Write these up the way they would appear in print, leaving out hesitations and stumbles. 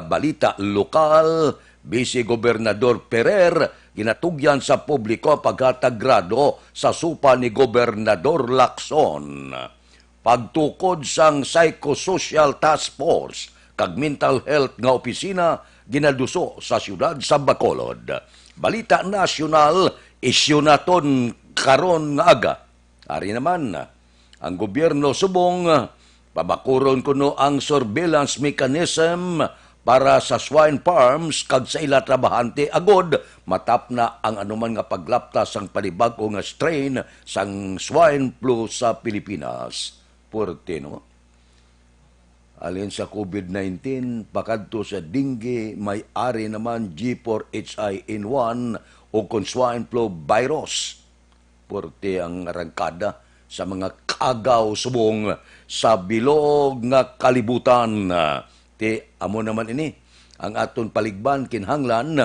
balita lokal, Vice Gobernador Ferrer ginatugyan sa publiko pagkatagrado sa supa ni Gobernador Lacson. Pagtukod sang Psychosocial Task Force kag Mental Health nga opisina ginaduso sa siyudad sa Bacolod. Balita nasyonal, isyu naton karon nga aga. Ari naman, ang gobyerno subong pabakuron kuno ang surveillance mechanism para sa swine farms kag sa ila trabahante agod matap na ang anuman nga paglaptas sang panibag-o nga strain sang swine flu sa Pilipinas. Puerte, no? Alin sa COVID-19, pakadto sa dengue, may ari naman G4HIN1 o kung swine flu virus. Puerte ang arangkada sa mga kagaw subong sa bilog nga kalibutan. Amo naman ini, ang aton paligban kinhanglan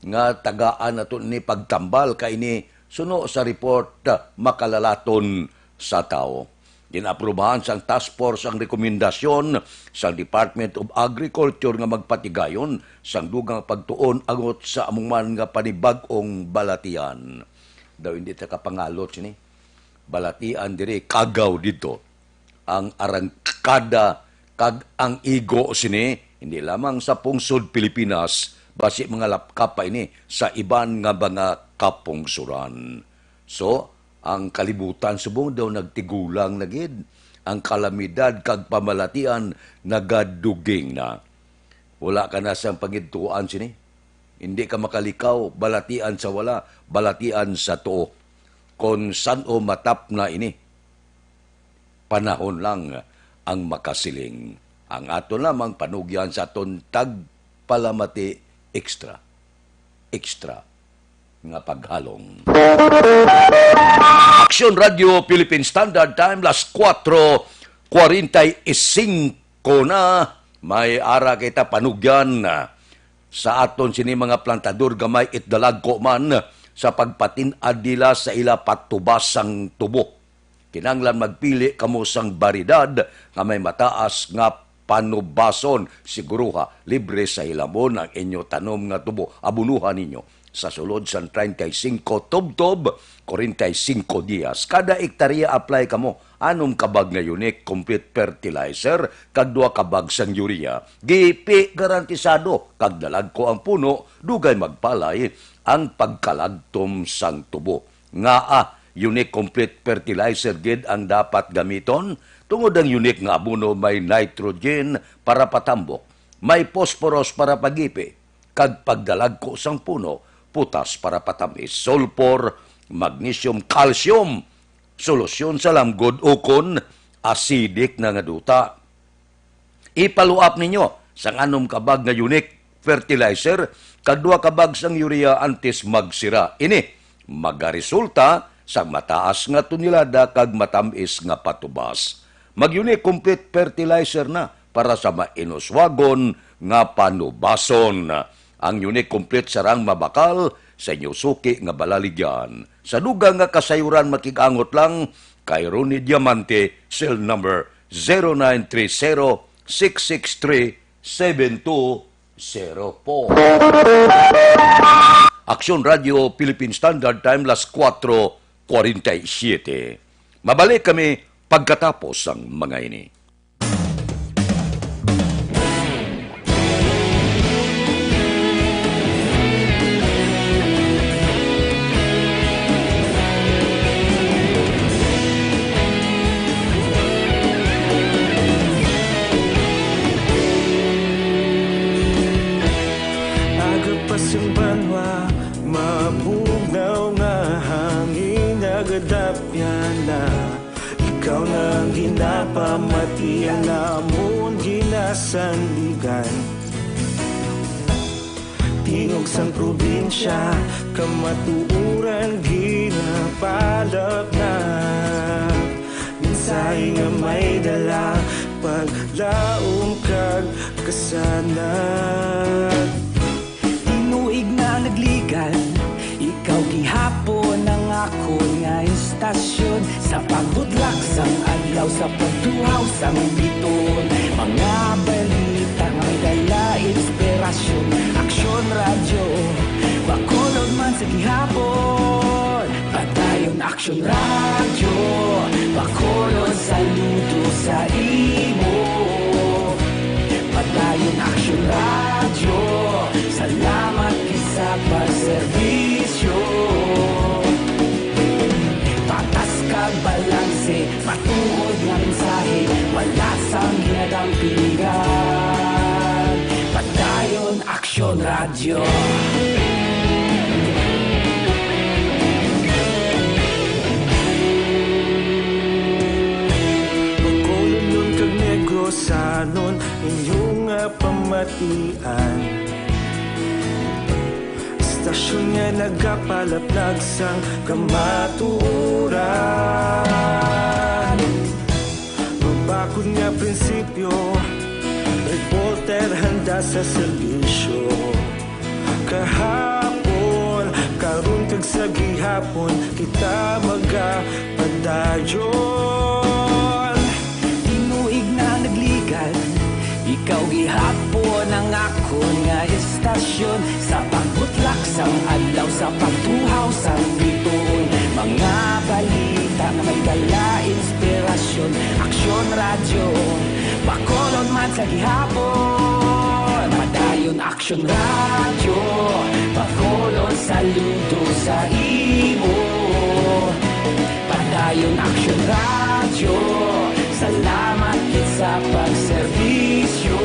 nga tagaan aton ni pagtambal kay ini suno sa report makalalaton sa tao. Ginaprubahan sang task force ang rekomendasyon sa Department of Agriculture nga magpatigayon sang dugang pagtuon agot sa amuman nga panibag-ong balatian. Daw hindi ta kapangalot sini. Balatian diri kagaw dito. Ang arangkada kag ang igo sini hindi lamang sa pungsod Pilipinas basi mga lapkap pa ini sa iban nga mga kapungsuran. So, ang kalibutan subong daw nagtigulang na gid. Ang kalamidad kag pamalatian nagaduging na. Wala ka na sa pangidtuan sini. Hindi ka makalikaw, balatian sa wala, balatian sa tuo. Kung san o matap na ini, panahon lang ang makasiling. Ang ato lamang panugyan sa aton tagpalamati extra. Extra nga paghalong. Aksyon Radio Philippine Standard Time, las 4:45 na. May ara kita panugyan sa aton sini mga plantador gamay itdalagko man sa pagpatin-ad nila sa ila patubas sang tubo. Kinanglan magpili kamo sang baridad nga may mataas nga panubason. Siguruha, libre sa ilamon ang inyo tanom nga tubo. Abunuhan ninyo sa sulod sa 35 tubtob, 45 dias. Kada ektarya apply kamo anom kabag nga unique complete fertilizer kag 2 kabag sang urea. GP garantisado kag dalag ko ang puno dugay magpalay ang pagkalagtom sang tubo. Nga unique complete fertilizer gid ang dapat gamiton tungod ang unique nga abono may nitrogen para patambok, may phosphorus para pagipi, kag pagdalag ko sang puno putas para patamis, sulfur, magnesium, calcium, solusyon sa lamgod ukon, acidic na nga duta. Ipaluap ninyo sang anom kabag nga unique fertilizer, kag 2 kabag sang urea antes magsira. Ini, magaresulta sang mataas nga tunilada kag matamis nga patubas. Mag-unique complete fertilizer na para sa mainuswagon nga panubason. Ang unique complete sarang mabakal sa inyo suki nga balaligyan. Sa dugang nga kasayuran makikangot lang kay Ronnie Diamante, cell number 0930-663-7204. Aksyon Radio Philippine Standard Time, las 4:47. Mabalik kami pagkatapos ang mga ini. Ikaw nang ginapamatian namon ginasandigan. Tingog sang probinsya, kamatuuran ginapalap na. Minsay nga may dala, paglaom kag kasanat. Tinuig na nagligan, ikaw gihapon ang ako nga istasyon. Sa pagbudlak sang adlaw, sa pagtuhaw sang biton, mga balita balita nga may dala inspirasyon. Aksyon radyo, bakulod man sa gihapon. Padayon aksyon radyo, bakulod saludo sa imo. Padayon aksyon radyo, salamat isa pagserbisyo. Patas kag balanse, matuod nga mensahe, wala sang ginadampingan. Padayon aksyon radyo. Bakulod nun kag Negrosanon inyong pamatian. Istasyon nga nagapalaplag sang kamaturan. Mabakod nga prinsipyo, reporter handa sa serbisyo. Kahapon, karon kag sa gihapon, kita magapadayon. Tinuig na nagligan, ikaw gihapon ang akon nga estasyon. Sa pagbutlak sang adlaw, sa pagtuhaw sang bituon. Mga balita na may dala inspirasyon. Aksyon radyo, bakolod man sa gihapon. Padayon aksyon radyo, bakolod saludo sa imo. Padayon aksyon radyo, salamat kit sa pagserbisyo.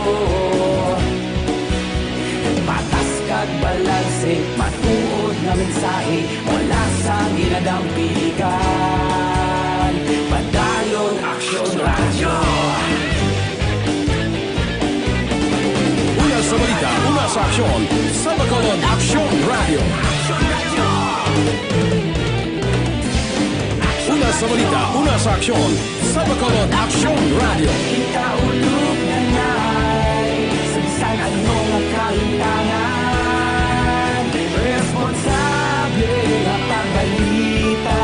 Patas kag balanse, matuod nga mensahe, wala sang ginadampigan. Padayon aksyon radyo. Una sa balita, una sa aksyon, sa Bacolod Aksyon Radio. Una sa balita, una sa aksyon, sa Bacolod Aksyon Radio. Kita ulog na na'y sa bisan anong kalintangan. Responsable nga pagbalita,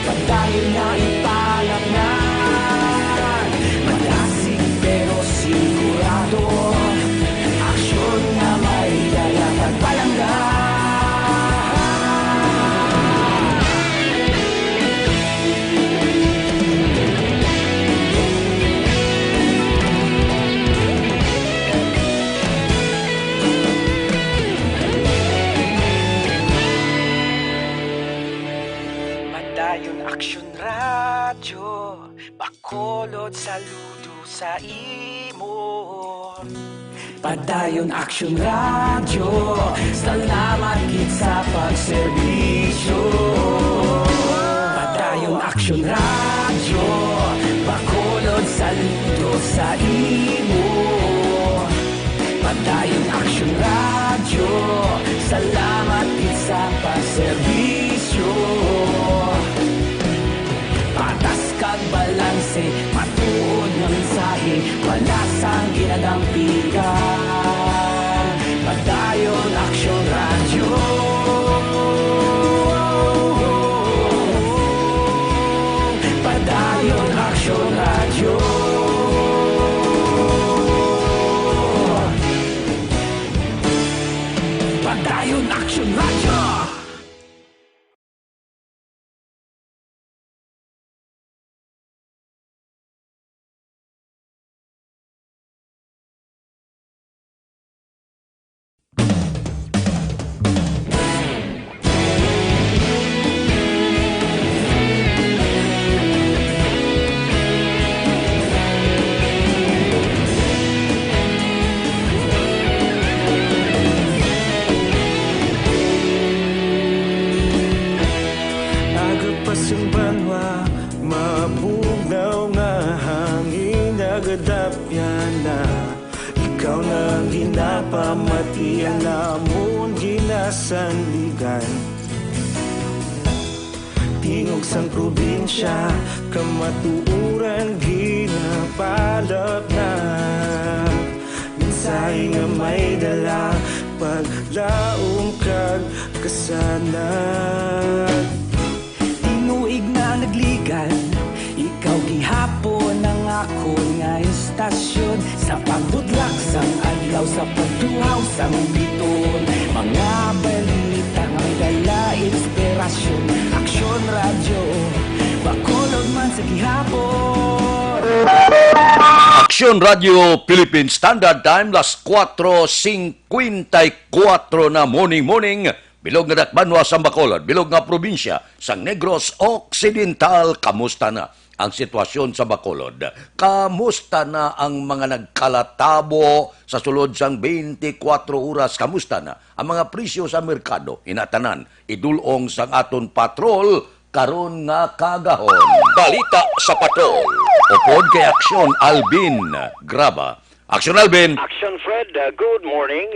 padayon na ipalaknan. Malasig pero sigurado, aksyon na may dala pagpalanggan. Padayon aksyon radyo, bakolod saludo sa imo. Padayon aksyon radyo, salamat kit sa pagserbisyo. Padayon aksyon radyo, bakolod saludo sa imo. Padayon aksyon radyo, salamat kit sa pagserbisyo. Patas kag balanse, matuod nga mensahe, wala sang ginadampigan. Padayon aksyon radyo. Padayon aksyon radyo. Padayon aksyon radyo. Ikaw nang ginapamatian, namon ginasandigan. Tingog sang probinsya, kamatuuran ginapalap na. Minsay nga may dala, paglaong kag kasanag. Tinuig na nagligan, ikaw gihapon ang akon nga istasyon sa pagbudlak sang adlaw sa pagtuhaw sang biton. Mga balita ang dala inspirasyon, aksyon radyo, Bacolod man sa gihapon. Aksyon Radio Philippine Standard Time, las 4:54 na morning. Bilog nga dakbanwa sa Bacolod, bilog nga probinsya sa Negros Occidental. Kamusta na ang sitwasyon sa Bacolod? Kamusta na ang mga nagkalatabo sa sulod sang 24 oras? Kamusta na ang mga presyo sa merkado? Inatanan, idulong sang aton patrol karon nga kagahon. Balita sa patrol. Upod kay Aksyon Alvin Graba. Aksyon Alvin. Action Fred, good morning.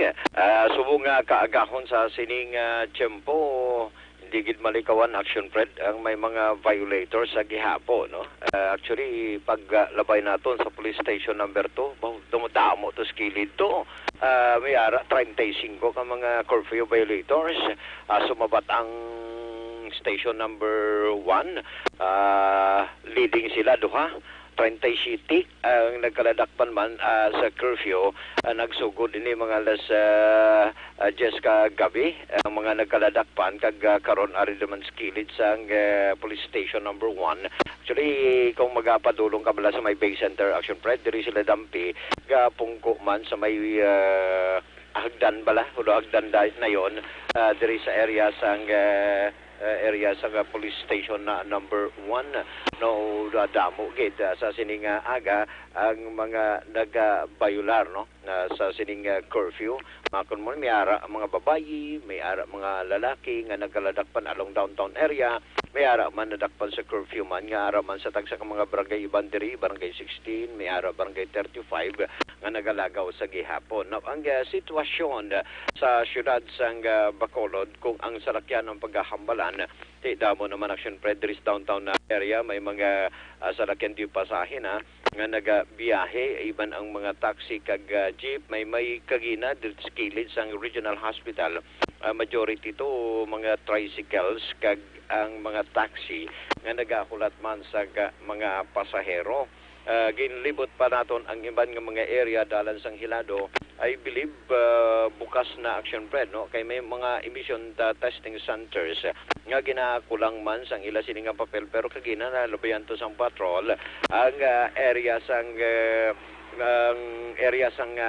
Subo nga kaagahon sa sining tiyempo, hindi gid malikawan Action Fred ang may mga violators sa gihapon, no? Actually, paglabay naton sa police station number 2, dumudamo to sa kilid to. May ara 35 ka mga curfew violators. Sumabat ang station number 1. Leading sila duha. 37 ang nagkaladakpan man sa curfew. Nagsugod ini mga alas 10 ka gabi ang mga nagkaladakpan kag karon ari naman skilid sa police station number 1. Actually kung magapadulong ka bala sa may Bay Center Action Fred, diri sila dampi gapungko man sa may hagdan bala o hagdan na yon, diri sa area sang police station na number 1. No damo gid sa sining aga ang mga nagabayular, no, sa sining curfew. Makon mo may ara mga babayi, may ara mga lalaki nga nagaladakpan along downtown area, may ara man nadakpan sa curfew man nga ara man sa tagsa ka mga barangay Ibandiri, barangay 16, may ara barangay 35 nga nagalagaw sa gihapon. Now, ang sitwasyon sa syudad sang Bacolod kung ang salakyan ng paghahambalan, damo naman Action Fred, downtown na area, may mga salakyan di pasahin nga nagabiyahe, iban ang mga taxi kag jeep, may kagina dito sa kilid sang regional hospital. Majority to mga tricycles kag ang mga taxi nga nagahulat man sa mga pasahero. Ginlibot pa naton ang iban nga mga area dalan sang Hilado. I believe bukas na Action Fred, no, kay may mga emission testing centers nga ginakulang man sang ila sini nga papel, pero kagina na labayan to sang patrol ang area sang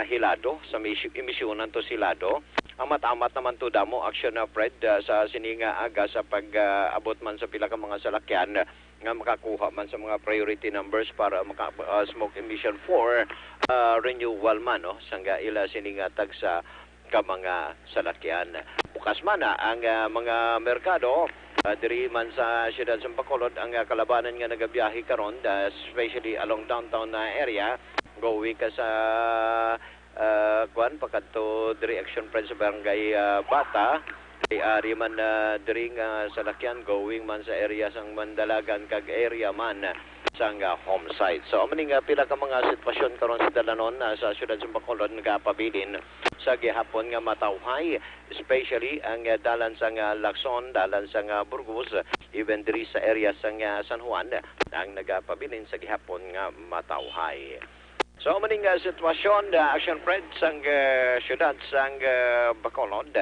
Hilado sa emisyonan to Hilado. Amat-amat naman to damo Action na Fred sa sininga aga sa pag-abot man sa pila ka mga salakyan nga makakuha man sa mga priority numbers para smoke emission 4 renewal man, no, sangga ila siningatag sa ka mga salakyan. Bukas man na ang mga merkado diri man sa siyudad sa Bacolod. Ang kalabanan nga nagabiyahe karon, especially along downtown na area, going ka sa pakadto diri Action Fred sa barangay Bata, ari man diri nga salakyan going man sa area sang Mandalagan kag area man sang home site. So maning pila ka mga sitwasyon karon sa dalanon sa siyudad sa Bacolod nagapabilin sa gihapon nga matawhay, especially ang dalan sang Lacson, dalan sang Burgos, even diri sa area sang San Juan ang nagapabilin sa gihapon nga matawhay. So maning sitwasyon Action Fred sang siyudad sang Bacolod.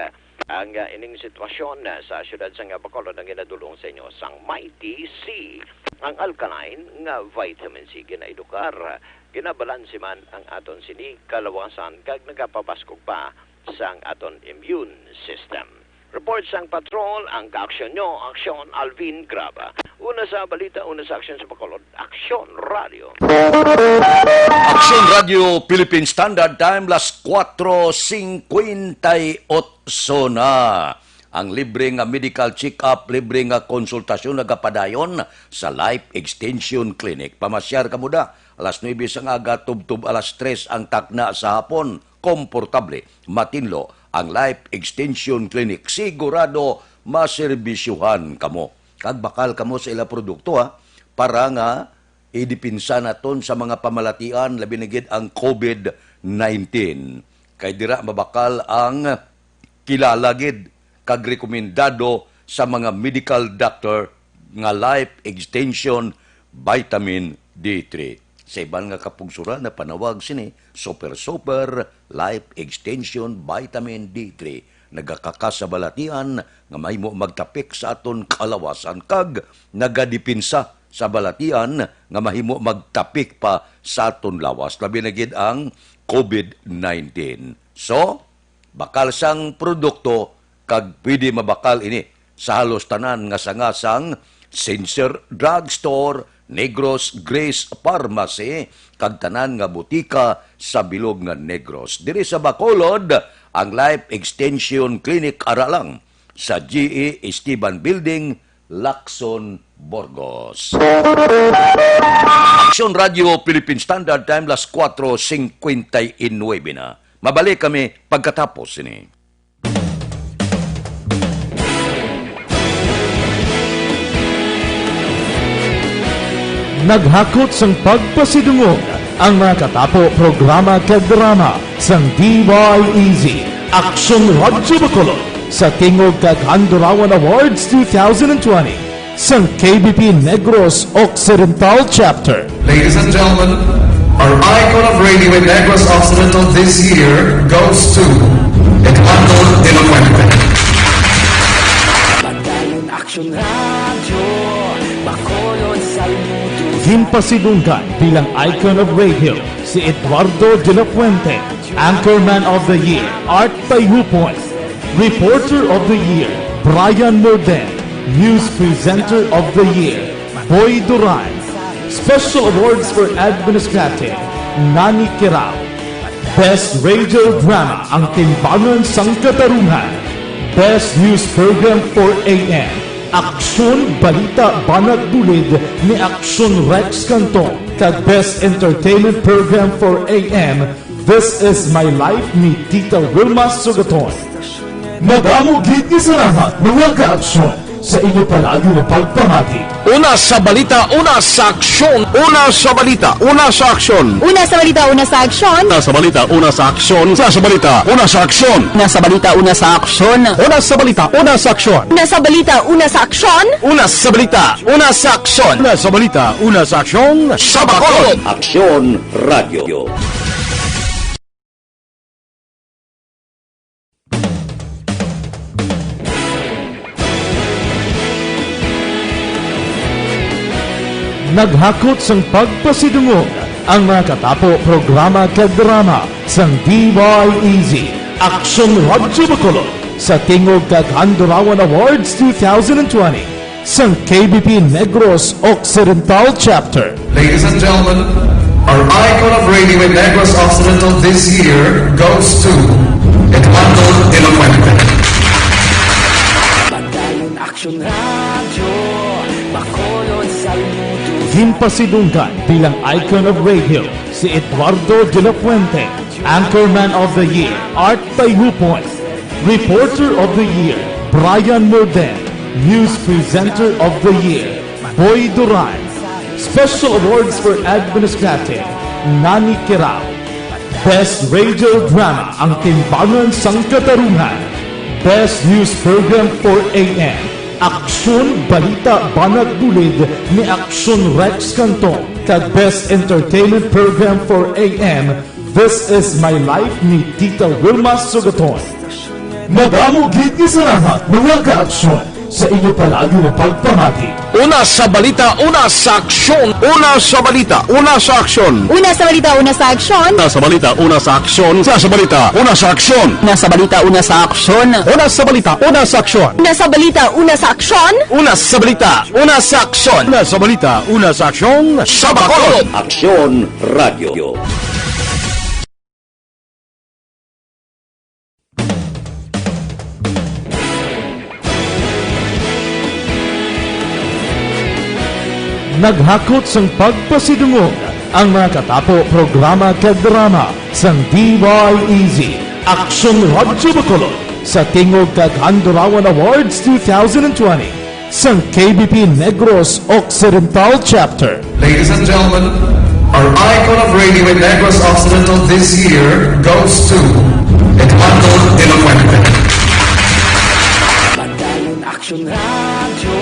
Ang ining sitwasyon sa siyudad sang Bacolod ang ginadulong sa inyo sang Mighty C, ang alkaline nga vitamin C ginaedukar. Ginabalansi man ang aton sini kalawasan kag nagapabaskog pa sang aton immune system. Report sang patrol, ang kaaksyon nyo, Aksyon Alvin Graba. Una sa balita, una sa aksyon sa Bacolod, Aksyon Radio. Aksyon Radio Philippine Standard Time, las 4:58 na. Ang libre nga medical check-up, libre nga konsultasyon nagapadayon sa Life Extension Clinic. Pamasyar ka muda, alas 9 sang aga, tubtub alas 3 ang takna sa hapon. Komportable, matinlo ang Life Extension Clinic. Sigurado maserbisyuhan kamo. Kag bakal kamo sa ila produkto, para nga idipinsa naton sa mga pamalatian, labi na gid ang COVID-19. Kay dira mabakal ang kilala gid kag rekomendado sa mga medical doctor nga Life Extension Vitamin D3. sa iban nga kapungsura na panawag sini Super Life Extension Vitamin D3. Nagakakas sa balatian nga mahimo magtapik sa aton kalawasan kag nagadipinsa sa balatian nga mahimo magtapik pa sa aton lawas. Labi na gid ang COVID-19. So, bakal sang produkto kag pwede mabakal ini sa halos tanan nga sangasang Sincere Drugstore, Negros Grace Pharmacy, kag tanan nga butika sa bilog nga Negros. Diri sa Bacolod, ang Life Extension Clinic Aralang sa GE Esteban Building, Lacson, Burgos. Action Radio Philippine Standard Time, las 4:59 na. Mabalik kami pagkatapos ini. Naghakot sang pagpasidungog ang mga katapo programa kag drama sang DYEZ Action Radyo Bacolod sa Tingog kag Handurawan Awards 2020 sang KBP Negros Occidental Chapter. Ladies and gentlemen, our icon of radio in Negros Occidental this year goes to Eduardo de la Fuente. Pagdayon Action Radio, Bacolod Saludo. Himpasidunggan bilang icon of radio si Eduardo de la Fuente, Anchorman of the Year, Art Tayhupoy, Reporter of the Year, Brian Morden, News Presenter of the Year, Boy Duran, Special Awards for Administrative, Nani Kirao, Best Radio Drama, Ang Timbangan sang Katarungan, Best News Program for AM, Aksyon Balita Banat Bulid ni Aksyon Rex Cantong, kag Best Entertainment Program for AM, This Is My Life ni Tita Wilma Sugaton. Nag-amugit ni salamat mga ka-aksyon sa inyo palagi na pagpamati. Una sa balita, una sa aksyon. Una sa balita, una sa aksyon. Una sa balita, una sa aksyon. Una sa balita, una sa aksyon. Una sa balita, una sa aksyon. Una sa balita, una sa aksyon. Una sa balita, una sa aksyon. Una sa balita, una sa aksyon. Una sa balita, una sa aksyon. Una sa balita, una sa aksyon. Sa Bacolod. Aksyon Radio. Naghakot sang pagpasidungog ang mga katapo programa kag drama sang DYEZ Action Radyo Bacolod sa Tingog kag Handurawan Awards 2020 sang KBP Negros Occidental Chapter. Ladies and gentlemen, our icon of radio in Negros Occidental this year goes to Eduardo de la Fuente. Pagdayon Action Radio, Bacolod Saludo. Himpasidunggan bilang icon of radio si Eduardo de la Fuente, Anchorman of the Year, Art Tayhupoy, Reporter of the Year, Brian Morden, News Presenter of the Year, Boy Duran, Special Awards for Administrative, Nani Kirao, Best Radio Drama, Ang Timbangan sang Katarungan, Best News Program for AM, Aksyon Balita Banat Bulid ni Aksyon Rex Cantong, kag Best Entertainment Program for AM, This Is My Life ni Tita Wilma Sugaton. Nag-amugit ni salamat mga ka-aksyon sa inyo palagi na pagpamati. Una sa balita, una sa aksyon. Una sa balita, una sa aksyon. Una sa balita, una sa aksyon. Una sa balita, una sa aksyon. Una sa balita, una sa aksyon. Una sa balita, una sa aksyon. Una sa balita, una sa aksyon. Una sa balita, una sa aksyon. Una sa balita, una sa aksyon. Una sa balita, una sa aksyon. Sa Bacolod. Aksyon Radio. Naghakot sang pagpasidungog ang mga katapo programa kag drama sang DYEZ Action Radyo Bacolod sa Tingog kag Handurawan Awards 2020 sang KBP Negros Occidental Chapter. Ladies and gentlemen, our icon of radio in Negros Occidental this year goes to Eduardo de la Fuente. Pagdayon Action Radio,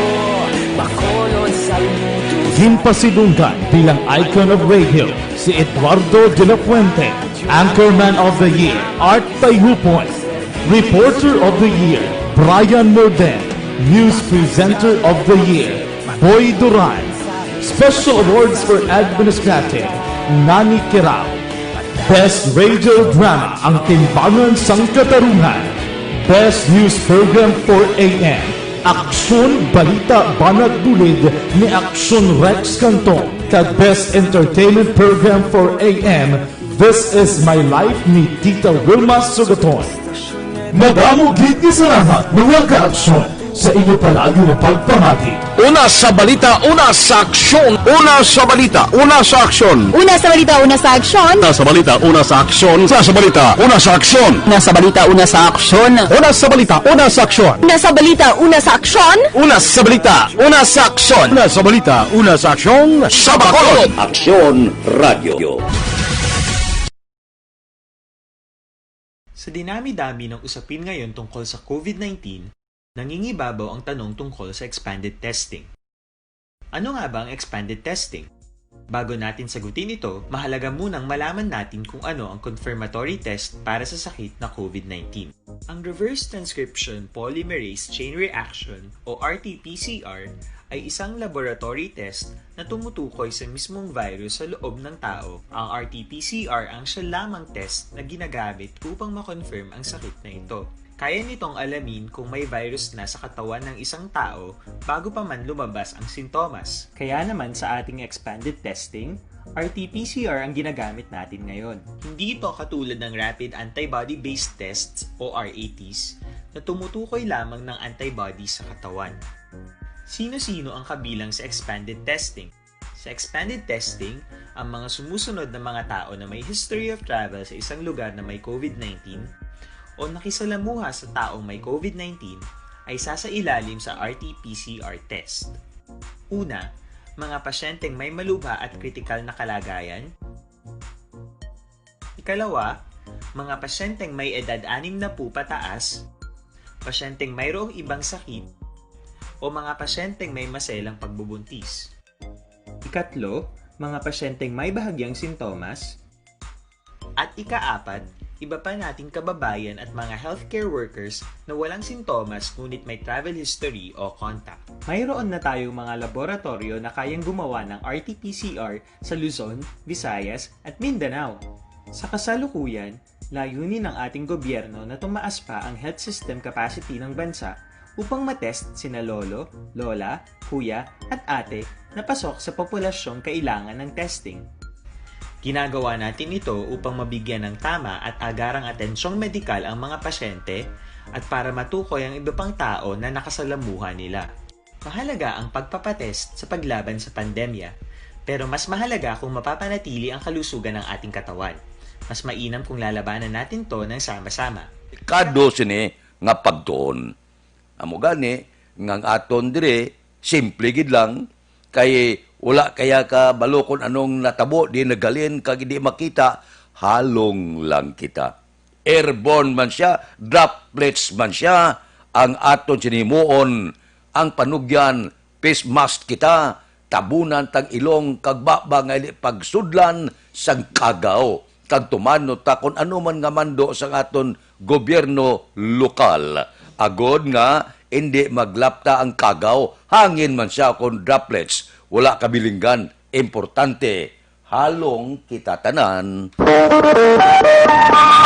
Bacolod Saludo. Maging pasilunggan bilang icon of radio si Eduardo de la Fuente, Anchorman of the Year, Art Tayupoy, Reporter of the Year, Brian Morden, News Presenter of the Year, Boy Duran, Special Awards for Administrative, Nani Kirao, Best Radio Drama, Ang Timbangan sang Katarungan, Best News Program for AM, Aksyon Balita Banat Bulid ni Aksyon Rex Canton, kag Best Entertainment Program for AM, This Is My Life ni Tita Wilma Sugaton. Madamo gid ni salamat mga ka-aksyon sa inyo palagi na pagpamati. Una sa balita, una sa aksyon. Una sa balita, una sa aksyon. Una sa balita, una sa aksyon. Una sa balita, una sa aksyon. Una sa balita, una sa aksyon. Una sa balita, una sa aksyon. Una sa balita, una sa aksyon. Una sa balita, una sa aksyon. Una sa balita, una sa aksyon. Una sa balita, una sa aksyon. Sa Bacolod. Aksyon Radio. Sa dinami-dami ng usapin ngayon tungkol sa COVID-19, nangingibabaw ang tanong tungkol sa expanded testing. Ano nga ba ang expanded testing? Bago natin sagutin ito, mahalaga munang malaman natin kung ano ang confirmatory test para sa sakit na COVID-19. Ang Reverse Transcription Polymerase Chain Reaction o RT-PCR ay isang laboratory test na tumutukoy sa mismong virus sa loob ng tao. Ang RT-PCR ang siya lamang test na ginagamit upang makonfirm ang sakit na ito. Kaya nitong alamin kung may virus na sa katawan ng isang tao bago pa man lumabas ang sintomas. Kaya naman sa ating expanded testing, RT-PCR ang ginagamit natin ngayon. Hindi ito katulad ng Rapid Antibody-Based Tests o RATs na tumutukoy lamang ng antibodies sa katawan. Sino-sino ang kabilang sa expanded testing? Sa expanded testing, ang mga sumusunod na mga tao na may history of travel sa isang lugar na may COVID-19 o nakisalamuha sa taong may COVID-19 ay sasailalim sa RT-PCR test. Una, mga pasyenteng may malubha at kritikal na kalagayan. Ikalawa, mga pasyenteng may edad 60 pataas, pasyenteng mayroong ibang sakit, o mga pasyenteng may maselang pagbubuntis. Ikatlo, mga pasyenteng may bahagyang sintomas. At ikaapat, iba pa nating kababayan at mga healthcare workers na walang sintomas ngunit may travel history o contact. Mayroon na tayong mga laboratorio na kayang gumawa ng RT-PCR sa Luzon, Visayas at Mindanao. Sa kasalukuyan, layunin ng ating gobyerno na tumaas pa ang health system capacity ng bansa upang matest sina lolo, lola, kuya at ate na pasok sa populasyong kailangan ng testing. Ginagawa natin ito upang mabigyan ng tama at agarang atensyong medikal ang mga pasyente at para matukoy ang iba pang tao na nakasalamuha nila. Mahalaga ang pagpapatest sa paglaban sa pandemya, pero mas mahalaga kung mapapanatili ang kalusugan ng ating katawan. Mas mainam kung lalabanan natin to ng sama-sama. Kado sini nga pagtuon. Amo gani ngang aton dire simple gid lang kay wala kaya ka balokon anong natabo di nagalin kag di makita halong lang kita. Airborne man siya, droplets man siya, ang aton sinimuon ang panugyan face mask kita tabunan tag ilong kag baba nga pagsudlan sang kagaw kag tumano ta kun ano man nga mando sang aton gobyerno lokal. Agod nga, hindi maglapta ang kagaw, hangin man siya kung droplets, wala kabilinggan, importante, halong kita tanan.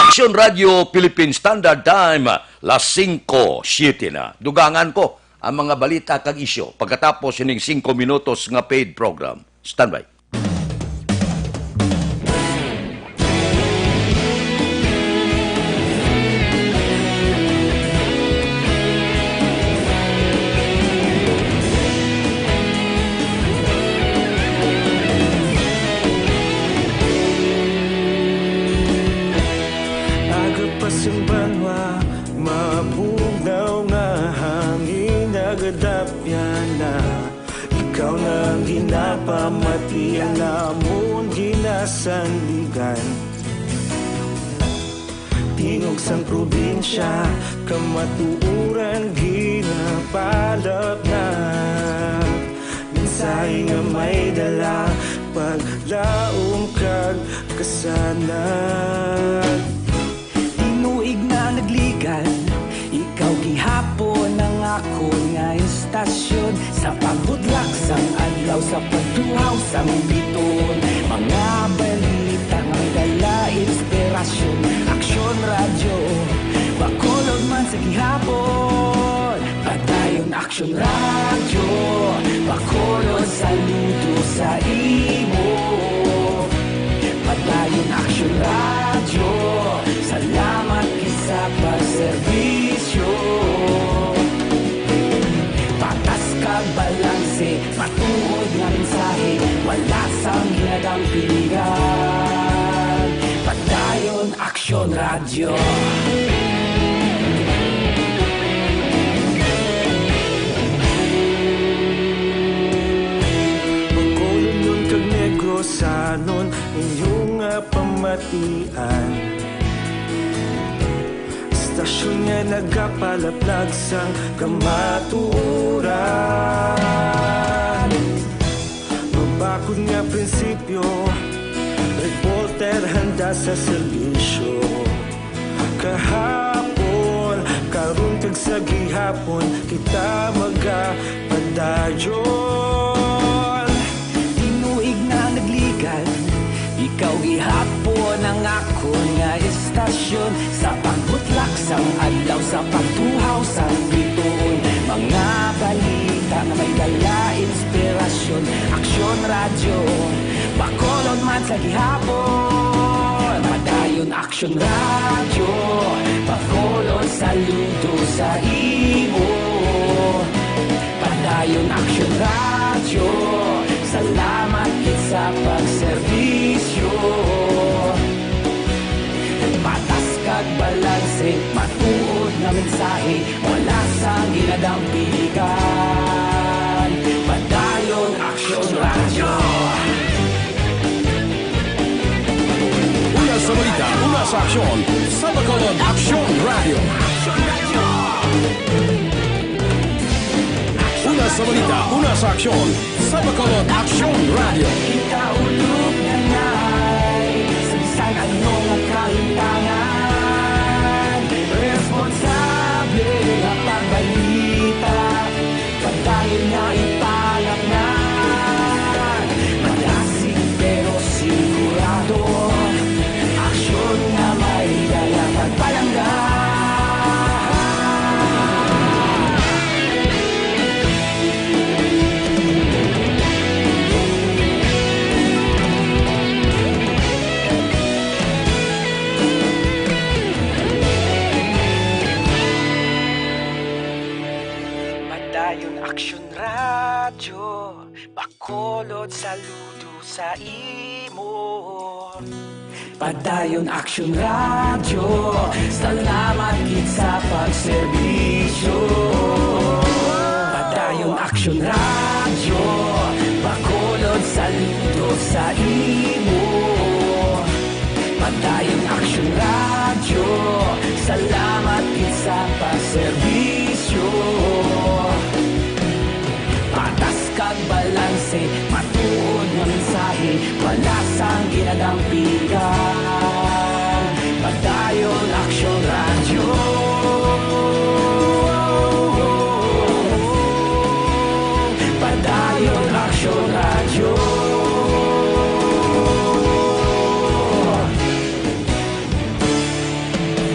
Aksyon Radio Philippine Standard Time, las 5:07 na. Dugangan ko ang mga balita kag isyo pagkatapos sining 5 minutos nga paid program. Standby. Pasimbanwa, mabugaw nga hangin nagadapya na. Ikaw nang ginapamati ang namon ginasandigan. Tingog sang probinsya, kamatuuran ginapalap na. mensahe nga may dala paglaom kag kasanan. Tinuig na nagligan, ikaw gihapon ang ako nga istasyon. Sa pagbudlak sang adlaw, sa pagtuhaw sang biton, mga balita nga dala inspirasyon. Aksyon radyo, bakulog man sa gihapon. Padayon aksyon radyo, bakulog saludo sa imo. Padayon aksyon radyo, salamat kisa pagserbisyo. Patas kag balanse, matuod nga mensahe, wala sang hinagang pilihan. Padayon aksyon radyo. Bakulong nun kag Negrosanon inyong pamatian. Stasyon nga nagapalaplag sang kamatuoran. Mabakod nga prinsipyo, reporter handa sa serbisyo. Kahapon, karon kag sa gihapon, kita magapadayon. Tinuig na nagligan, ikaw gihapon ang ako nga istasyon. Sa pagbutlak sang adlaw, sa pagtuhaw sang bituon, mga balita nga may dala inspirasyon. Aksyon radyo, bakolod man sa gihapon. Padayon aksyon radyo, bakolod saludo sa imo. Padayon aksyon radyo, salamat sa pagserbisyo. Patas kag balanse, matuod na mensahe, wala sang ginadampiligan. Padayon aksyon radyo. Una sa balita, una sa aksyon, sa Bacolod Aksyon Radio. Una sa balita, una sa aksyon, sa Bacolod Aksyon Radio. Ikaulog na na'y sa bisan anong kahintangan. Responsable na pagbalita, padayon na ipanaknan. Malasig pero sigurado, aksyon na may dalang pagpalanggan. Padayon aksyon radyo, bakolod saludo sa imo. Padayon aksyon radyo, salamat gid sa pagserbisyo. Padayon aksyon radyo, bakolod saludo sa imo. Padayon aksyon radyo, salamat gid sa pagserbisyo. Patas kag balanse, matuod nga mensahe, wala sang ginadampigan. Padayon aksyon radyo. Padayon aksyon radyo.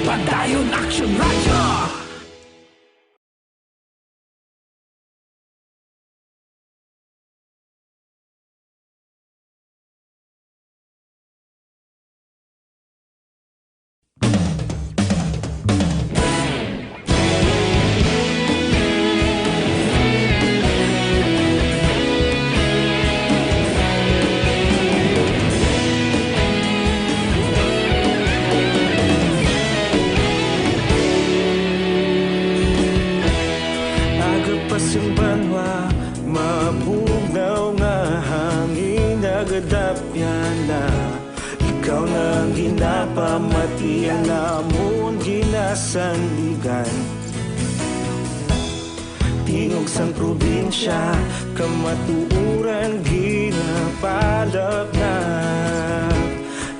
Padayon aksyon radyo. Agapasang banwa, mabugnaw nga hangin nagadapyan na. Ikaw nang ginapamatian namon ginasanligan. tingog sang probinsya, kamatuuran ginapalap na.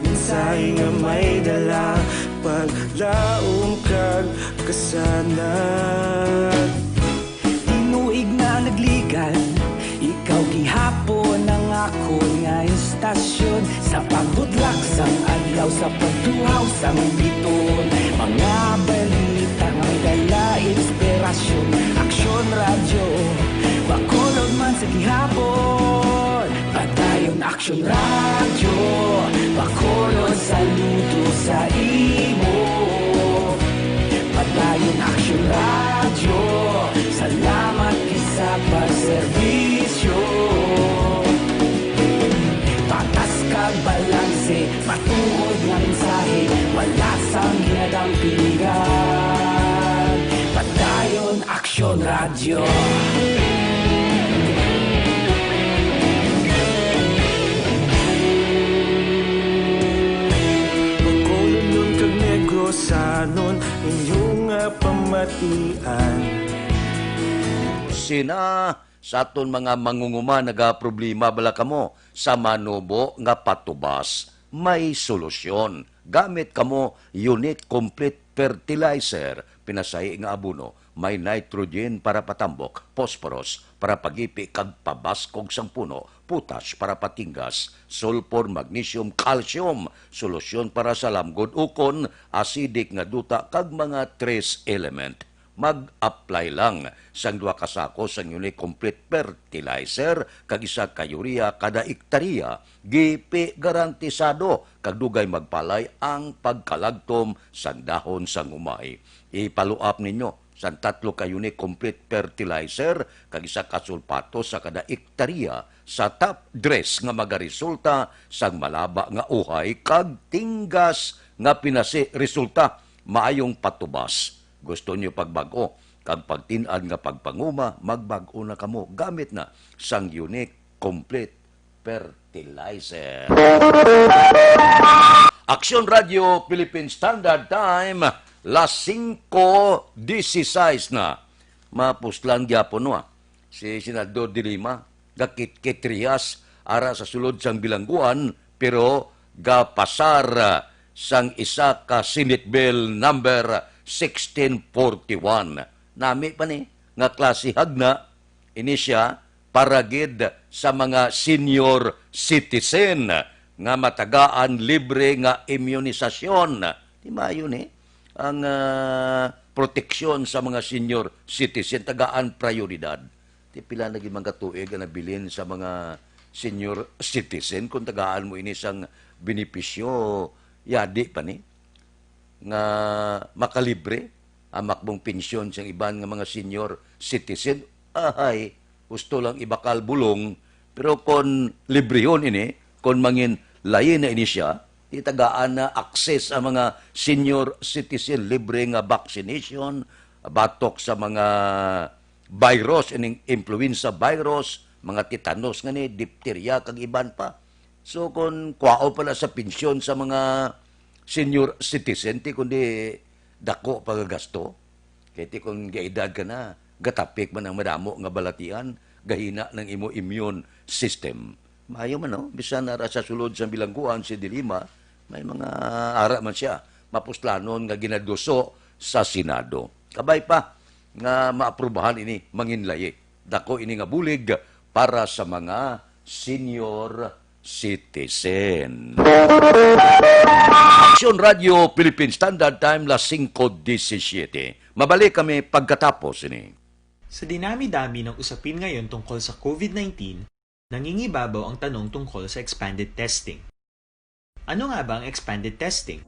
Minsay nga may dala, paglaom kag kasanag. Tinuig na nagligan, ikaw gihapon ang ako nga istasyon. Sa pagbudlak sang adlaw, sa pagtuhaw sang biton, mga balita nga may dala inspirasyon. Aksyon radyo, bakulog man sa gihapon. Padayon aksyon radyo, bakulog saludo sa imo. Padayon aksyon radyo, salamat isa pagserbisyo. Patas kag balanse, matuod nga mensahe, wala sang ginadampingan. Padayon aksyon radyo. Pagkulunyon kag negosanon, inyong pamatian. Sina sa aton mga mangunguma nagaproblema bala kamo sa manubo nga patubas, may solusyon. Gamit kamo unit complete fertilizer, pinasahi nga abono, may nitrogen para patambok, phosphorus para pagipi kag pabaskog sang puno, potash para patinggas, sulfur, magnesium, calcium, solusyon para sa lamgod ukon, acidic nga duta kag mga trace element. Mag-apply lang sang 2 ka sako sang unit complete fertilizer kag isa ka urea kada ektarya, gipi garantisado kag dugay magpalay ang pagkalagtom sang dahon sang umay. Ipaluap ninyo sang 3 ka unit complete fertilizer kag isa ka sulfato sa kada ektarya sa top dress nga magaresulta sang malaba nga uhay kag tinggas nga pinasi resulta maayong patubas. Gusto niyo pagbago, kag pagtin-an nga pagpanguma, magbago na kamo gamit na sang unique complete fertilizer. Aksyon Radio Philippine Standard Time, las 5:16 na. Mapuslan gyapon no. Si Senador de Lima, gakit-kit Trias, ara sa sulod sang bilangguan, pero gapasar sang isa ka Senate Bill number 1641. Nami pa ni, nga klase hagna, ini siya para gid sa mga senior citizen nga matagaan libre nga immunisasyon. Di mayo ni, ang proteksyon sa mga senior citizen, tagaan prioridad. Di pila naging mga tuig na bilin sa mga senior citizen kung tagaan mo ini sang benepisyo, yadi pa ni nga makalibre ang makbong pensyon sa iban nga mga senior citizen. Ay, gusto lang ibakal bulong, pero kon libre yun ini, kon mangin layin na ini siya, itagaan na access ang mga senior citizen, libre nga vaccination, batok sa mga virus, ining influenza virus, mga tetanos nga ni, diphtheria, kag iban pa. So, kung kwao pala sa pensyon sa mga senior citizen, ti kundi dako pagagasto, kaya ti kung gaedad ka na, gatapik man ang madamo nga balatian, gahina ng imo immune system. Maayo man, no? Bisan na sa sulod sa bilangguan si Dilima, may mga ara man siya, mapuslanon nga ginaduso sa Senado. Kabay pa, nga maaprubahan ini manginlayi. Dako ini nga bulig para sa mga senior citizen. Aksyon Radio Philippine Standard Time, las 5:17. Mabalik kami pagkatapos ini. Sa dinami-dami ng usapin ngayon tungkol sa COVID-19, nangingibabaw ang tanong tungkol sa expanded testing. Ano nga ba ang expanded testing?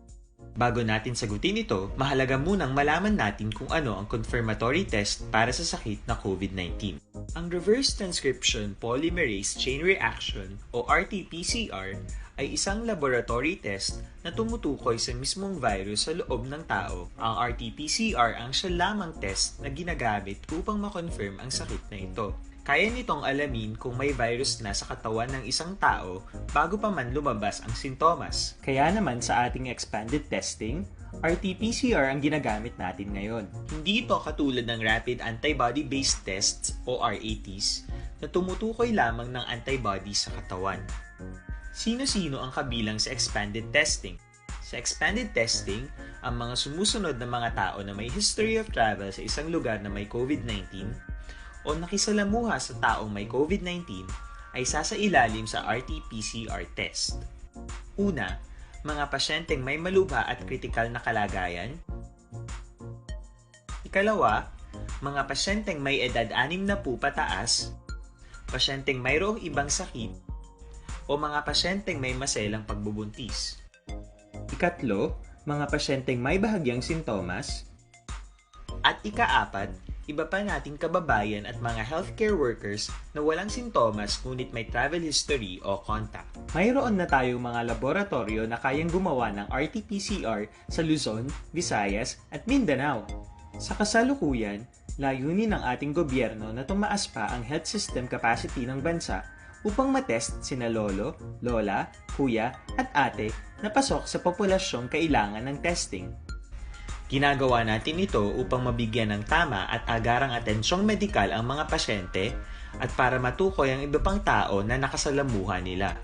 Bago natin sagutin ito, mahalaga munang malaman natin kung ano ang confirmatory test para sa sakit na COVID-19. Ang reverse transcription polymerase chain reaction o RT-PCR ay isang laboratory test na tumutukoy sa mismong virus sa loob ng tao. Ang RT-PCR ang siya lamang test na ginagamit upang makonfirm ang sakit na ito. Kaya nitong alamin kung may virus na sa katawan ng isang tao bago pa man lumabas ang sintomas. Kaya naman sa ating expanded testing, RT-PCR ang ginagamit natin ngayon. Hindi ito katulad ng Rapid Antibody-Based Tests o RATs na tumutukoy lamang ng antibodies sa katawan. Sino-sino ang kabilang sa expanded testing? Sa expanded testing, ang mga sumusunod na mga tao na may history of travel sa isang lugar na may COVID-19 o nakisalamuha sa taong may COVID-19 ay sasailalim sa RT-PCR test. Una, mga pasyenteng may malubha at kritikal na kalagayan. Ikalawa, mga pasyenteng may edad 60 pataas, pasyenteng mayroong ibang sakit, o mga pasyenteng may maselang pagbubuntis. Ikatlo, mga pasyenteng may bahagyang sintomas. At ikaapat, iba pa nating kababayan at mga healthcare workers na walang sintomas ngunit may travel history o contact. Mayroon na tayong mga laboratorio na kayang gumawa ng RT-PCR sa Luzon, Visayas at Mindanao. Sa kasalukuyan, layunin ng ating gobyerno na tumaas pa ang health system capacity ng bansa upang matest sina lolo, lola, kuya at ate na pasok sa populasyong kailangan ng testing. Ginagawa natin ito upang mabigyan ng tama at agarang atensyong medikal ang mga pasyente at para matukoy ang iba pang tao na nakasalamuha nila.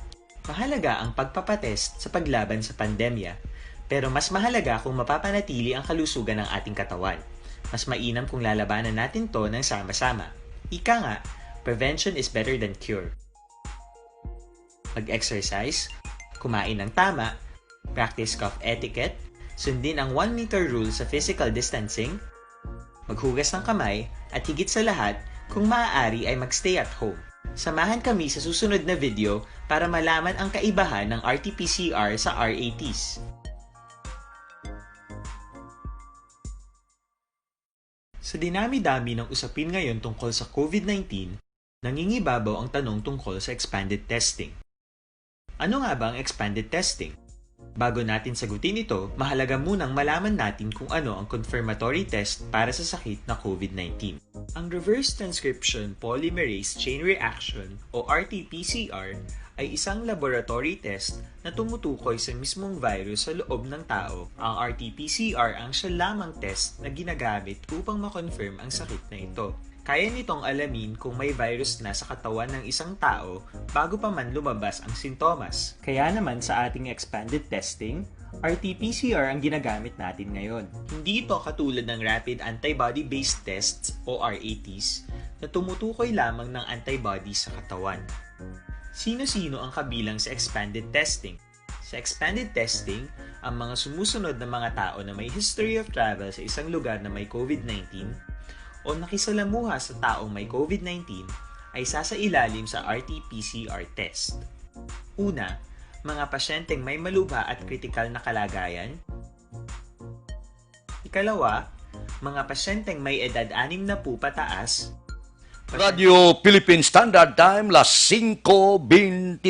Mahalaga ang pagpapatest sa paglaban sa pandemya, pero mas mahalaga kung mapapanatili ang kalusugan ng ating katawan. Mas mainam kung lalabanan natin to ng sama-sama. Ika nga, prevention is better than cure. Mag-exercise, kumain ng tama, practice cough etiquette, sundin ang 1 meter rule sa physical distancing, maghugas ng kamay, at higit sa lahat, kung maaari ay magstay at home. Samahan kami sa susunod na video para malaman ang kaibahan ng RT-PCR sa RATs. Sa dinami-dami ng usapin ngayon tungkol sa COVID-19, nangingibabaw ang tanong tungkol sa expanded testing. Ano nga ba ang expanded testing? Bago natin sagutin ito, mahalaga munang malaman natin kung ano ang confirmatory test para sa sakit na COVID-19. Ang reverse transcription polymerase chain reaction o RT-PCR ay isang laboratory test na tumutukoy sa mismong virus sa loob ng tao. Ang RT-PCR ang siya lamang test na ginagamit upang makonfirm ang sakit na ito. Kaya nitong alamin kung may virus na sa katawan ng isang tao bago pa man lumabas ang sintomas. Kaya naman sa ating expanded testing, RT-PCR ang ginagamit natin ngayon. Hindi ito katulad ng Rapid Antibody-Based Tests o RATs na tumutukoy lamang ng antibodies sa katawan. Sino-sino ang kabilang sa expanded testing? Sa expanded testing, ang mga sumusunod na mga tao na may history of travel sa isang lugar na may COVID-19 o nakisalamuha sa taong may COVID-19 ay sasailalim sa RT-PCR test. Una, mga pasyenteng may malubha at kritikal na kalagayan. Ikalawa, mga pasyenteng may edad 60 pataas. Radio Philippine Standard Time, las 5:21.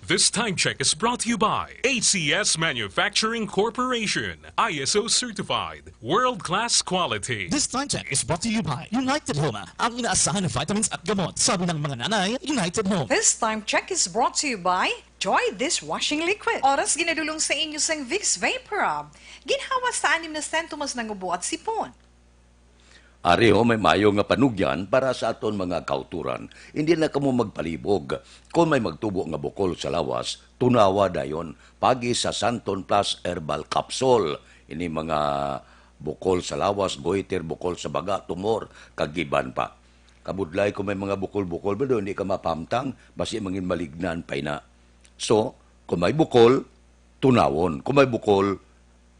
This time check is brought to you by ACS Manufacturing Corporation, ISO certified, world-class quality. This time check is brought to you by United Home, ang inaasahan na vitamins at gamot. Sabi ng mga nanay, United Home. This time check is brought to you by Joy Dishwashing Liquid. Oras ginadulong sa inyo sang Vicks Vaporub. Ginhawa sa 6 na sentumas ng ubo at sipon. Ariho may mayo nga panugyan para sa aton mga kauturan. Hindi na kamo magpalibog. Kung may magtubo nga bukol sa lawas, tunawa dayon. Pagi sa Santon Plus Herbal Capsule. Ini mga bukol sa lawas, goiter, bukol sa baga, tumor, kagiban pa. Kabudlay kung may mga bukol-bukol ba doon, hindi ka mapamtang, basi mangin malignan pa ina. So, kung may bukol, tunawon. Kung may bukol,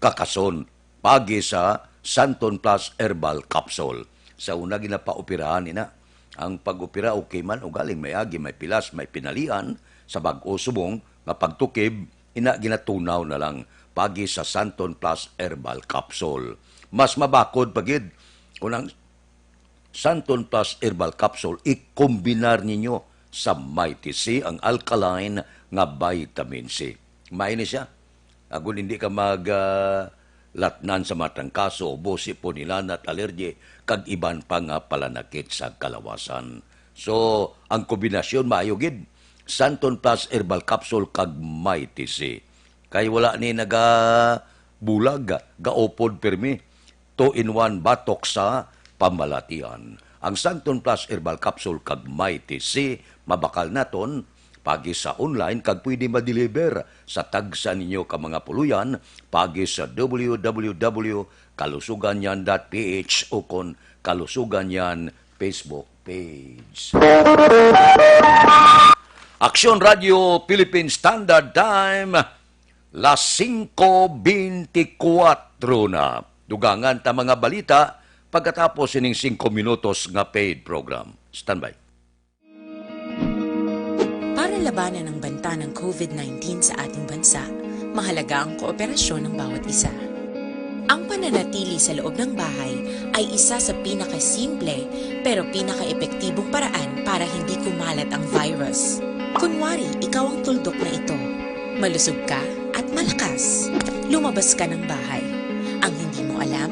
kakason. Pagi sa Santon Plus Herbal Capsule. Sa una ginapaoperahan nina. Ang pag-opera okay man, ugaling may agi, may pilas, may pinalian, sa bag-o subong, nga pagtukib, ina ginatunaw na lang pagi sa Santon Plus Herbal Capsule. Mas mabakod pagid, unang Santon Plus Herbal Capsule, ikombinar ninyo sa Mighty C, ang alkaline nga vitamin C. Maini siya. Kung hindi ka latnan sa matang kaso, bosi po nila at alergy, kag iban pa nga palanakit sa kalawasan. So, ang kombinasyon maayogid, Santon Plus Herbal Capsule kag Mighty C. Kay wala ni bulag, gaopod pirmi, 2-in-1 batok sa pamalatian. Ang Santon Plus Herbal Capsule kag Mighty C, mabakal naton, pagi sa online kag pwede ma-deliver sa tagsa ninyo ka mga puluyan pagi sa www.kalusuganyan.ph o kon Kalusuganyan Facebook page. Aksyon Radio Philippine Standard Time, las 5:24 na. Dugangan ta mga balita pagkatapos ining 5 minutos nga paid program. Standby. Para labanan ang banta ng COVID-19 sa ating bansa, mahalaga ang kooperasyon ng bawat isa. Ang pananatili sa loob ng bahay ay isa sa pinakasimple pero pinaka-epektibong paraan para hindi kumalat ang virus. Kunwari, ikaw ang tuldok na ito. Malusog ka at malakas. Lumabas ka ng bahay. Ang hindi mo alam,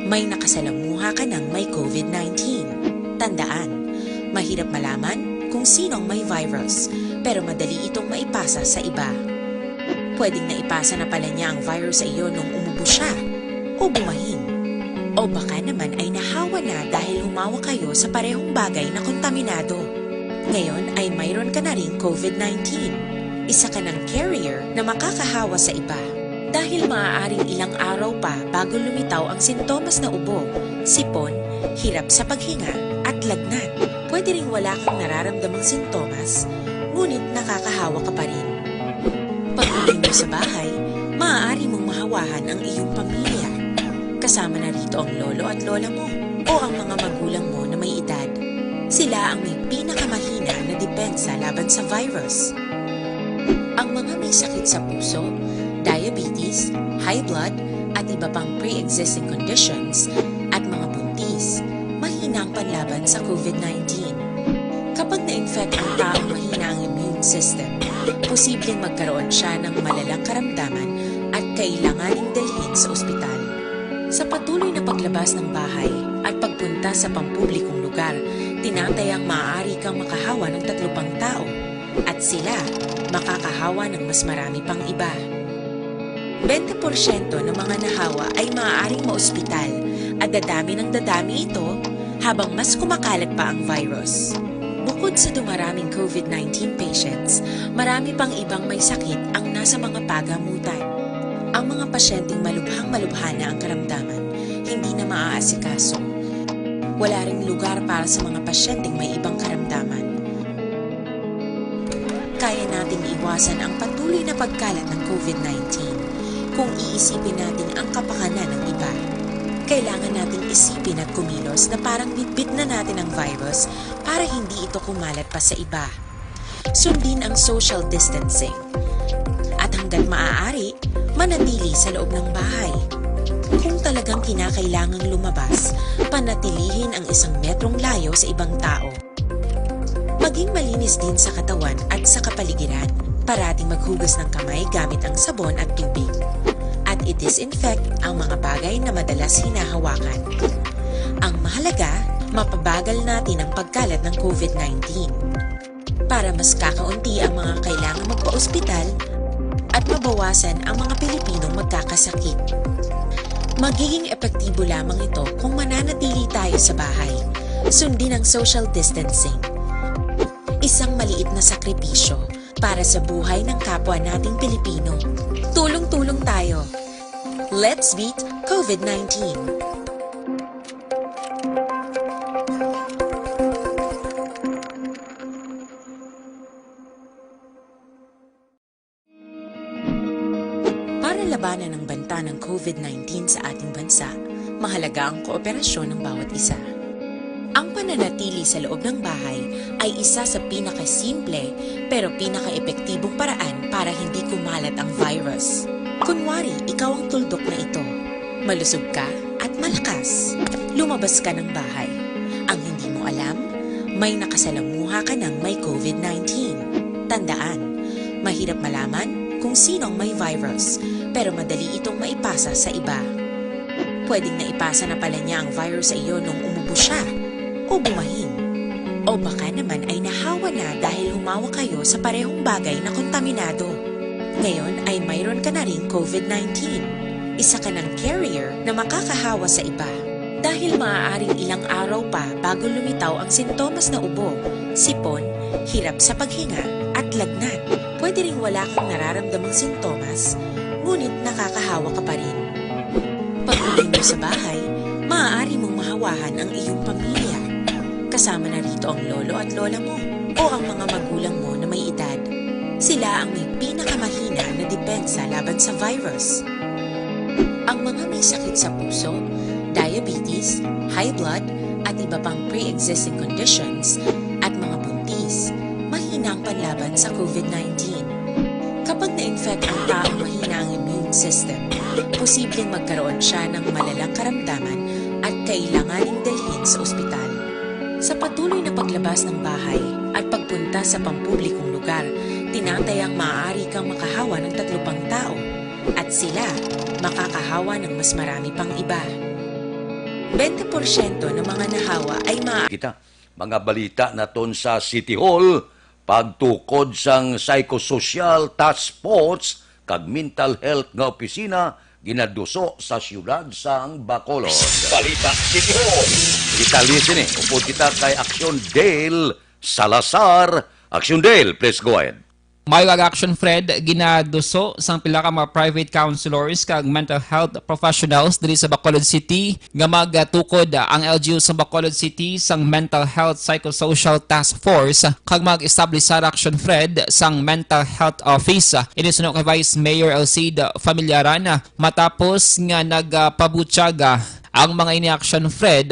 may nakasalamuha ka ng may COVID-19. Tandaan, mahirap malaman kung sinong may virus, pero madali itong maipasa sa iba. Pwedeng naipasa na pala niya ang virus sa iyo nung umubo siya o bumahin. O baka naman ay nahawa na dahil humawa kayo sa parehong bagay na kontaminado. Ngayon ay mayroon ka na rin COVID-19. Isa ka ng carrier na makakahawa sa iba. Dahil maaaring ilang araw pa bago lumitaw ang sintomas na ubo, sipon, hirap sa paghinga at lagnat. Pwede ring wala kang nararamdamang sintomas, ngunit nakakahawa ka pa rin. Pag-uwi mo sa bahay, maaari mong mahawahan ang iyong pamilya. Kasama na rito ang lolo at lola mo o ang mga magulang mo na may edad. Sila ang may pinakamahina na depensa laban sa virus. Ang mga may sakit sa puso, diabetes, high blood, at iba pang pre-existing conditions, at mga buntis, mahina ang panlaban sa COVID-19. Kapag na-infect ang taong mahina ang immune system, posibleng magkaroon siya ng malalang karamdaman at kailanganing dalhin sa ospital. Sa patuloy na paglabas ng bahay at pagpunta sa pampublikong lugar, tinatayang maaari kang makahawa ng 3 pang tao at sila makakahawa ng mas marami pang iba. 20% ng mga nahawa ay maaaring maospital at dadami ng dadami ito habang mas kumakalat pa ang virus. Bukod sa dumaraming COVID-19 patients, marami pang ibang may sakit ang nasa mga pagamutan. Ang mga pasyenteng malubhang-malubha na ang karamdaman, hindi na maaasikaso. Wala ring lugar para sa mga pasyenteng may ibang karamdaman. Kaya nating iwasan ang patuloy na pagkalat ng COVID-19 kung iisipin natin ang kapakanan ng iba. Kailangan nating isipin at kumilos na parang bitbit na natin ang virus para hindi ito kumalat pa sa iba. Sundin ang social distancing. At hanggat maaari, manatili sa loob ng bahay. Kung talagang kinakailangang lumabas, panatilihin ang 1 metrong layo sa ibang tao. Maging malinis din sa katawan at sa kapaligiran. Parating maghugas ng kamay gamit ang sabon at tubig. At i-disinfect ang mga bagay na madalas hinahawakan. Ang mahalaga, mapabagal natin ang pagkalat ng COVID-19. Para mas kakaunti ang mga kailangang magpa-ospital at mabawasan ang mga Pilipinong magkakasakit. Magiging epektibo lamang ito kung mananatili tayo sa bahay. Sundin ang social distancing. Isang maliit na sakripisyo para sa buhay ng kapwa nating Pilipino. Tulong-tulong tayo. Let's beat COVID-19. Para labanan ang banta ng COVID-19 sa ating bansa, mahalaga ang kooperasyon ng bawat isa. Ang pananatili sa loob ng bahay ay isa sa pinakasimple pero pinaka-epektibong paraan para hindi kumalat ang virus. Kunwari, ikaw ang tuldok na ito. Malusog ka at malakas. Lumabas ka ng bahay. Ang hindi mo alam, may nakasalamuha ka ng may COVID-19. Tandaan, mahirap malaman kung sinong may virus, pero madali itong maipasa sa iba. Pwedeng naipasa na pala niya ang virus sa iyo nung umubo siya o bumahin. O baka naman ay nahawa na dahil humawa kayo sa parehong bagay na kontaminado. Ngayon ay mayroon ka na rin COVID-19. isa ka ng carrier na makakahawa sa iba. Dahil maaaring ilang araw pa bago lumitaw ang sintomas na ubo, sipon, hirap sa paghinga at lagnat. Pwede ring wala kang nararamdamang sintomas, ngunit nakakahawa ka pa rin. Pag-uwi mo sa bahay, maaari mong mahawahan ang iyong pamilya. Kasama na rito ang lolo at lola mo o ang mga magulang mo na may edad. Sila ang may pinakamahina na depensa laban sa virus. Ang mga may sakit sa puso, diabetes, high blood, at iba pang pre-existing conditions, at mga buntis, mahina ang panlaban sa COVID-19. Kapag na-infect ang taong mahina ang immune system, posibleng magkaroon siya ng malalang karamdaman at kailanganing dalhin sa ospital. Sa patuloy na paglabas ng bahay at pagpunta sa pampublikong lugar, tinatayang maaari kang makahawa ng 3 pang tao at sila makakahawa ng mas marami pang iba. 20% ng mga nahawa ay Kita, mga balita naton sa City Hall, pagtukod sang psychosocial task force kag mental health nga opisina ginaduso sa siyudad sang Bacolod. Balita City Hall. Kita listen upod kita kay Action Dale Salazar. Action Dale, please go ahead. May action Fred ginaduso sang pila ka mga private counselors kag mental health professionals diri sa Bacolod City nga magtukod ang LGU sa Bacolod City sang mental health psychosocial task force kag mag-establish sa action Fred sang mental health office. Inisunod kay Vice Mayor Elcide Familiaran matapos nga nagpabutsaga ang mga ini-action Fred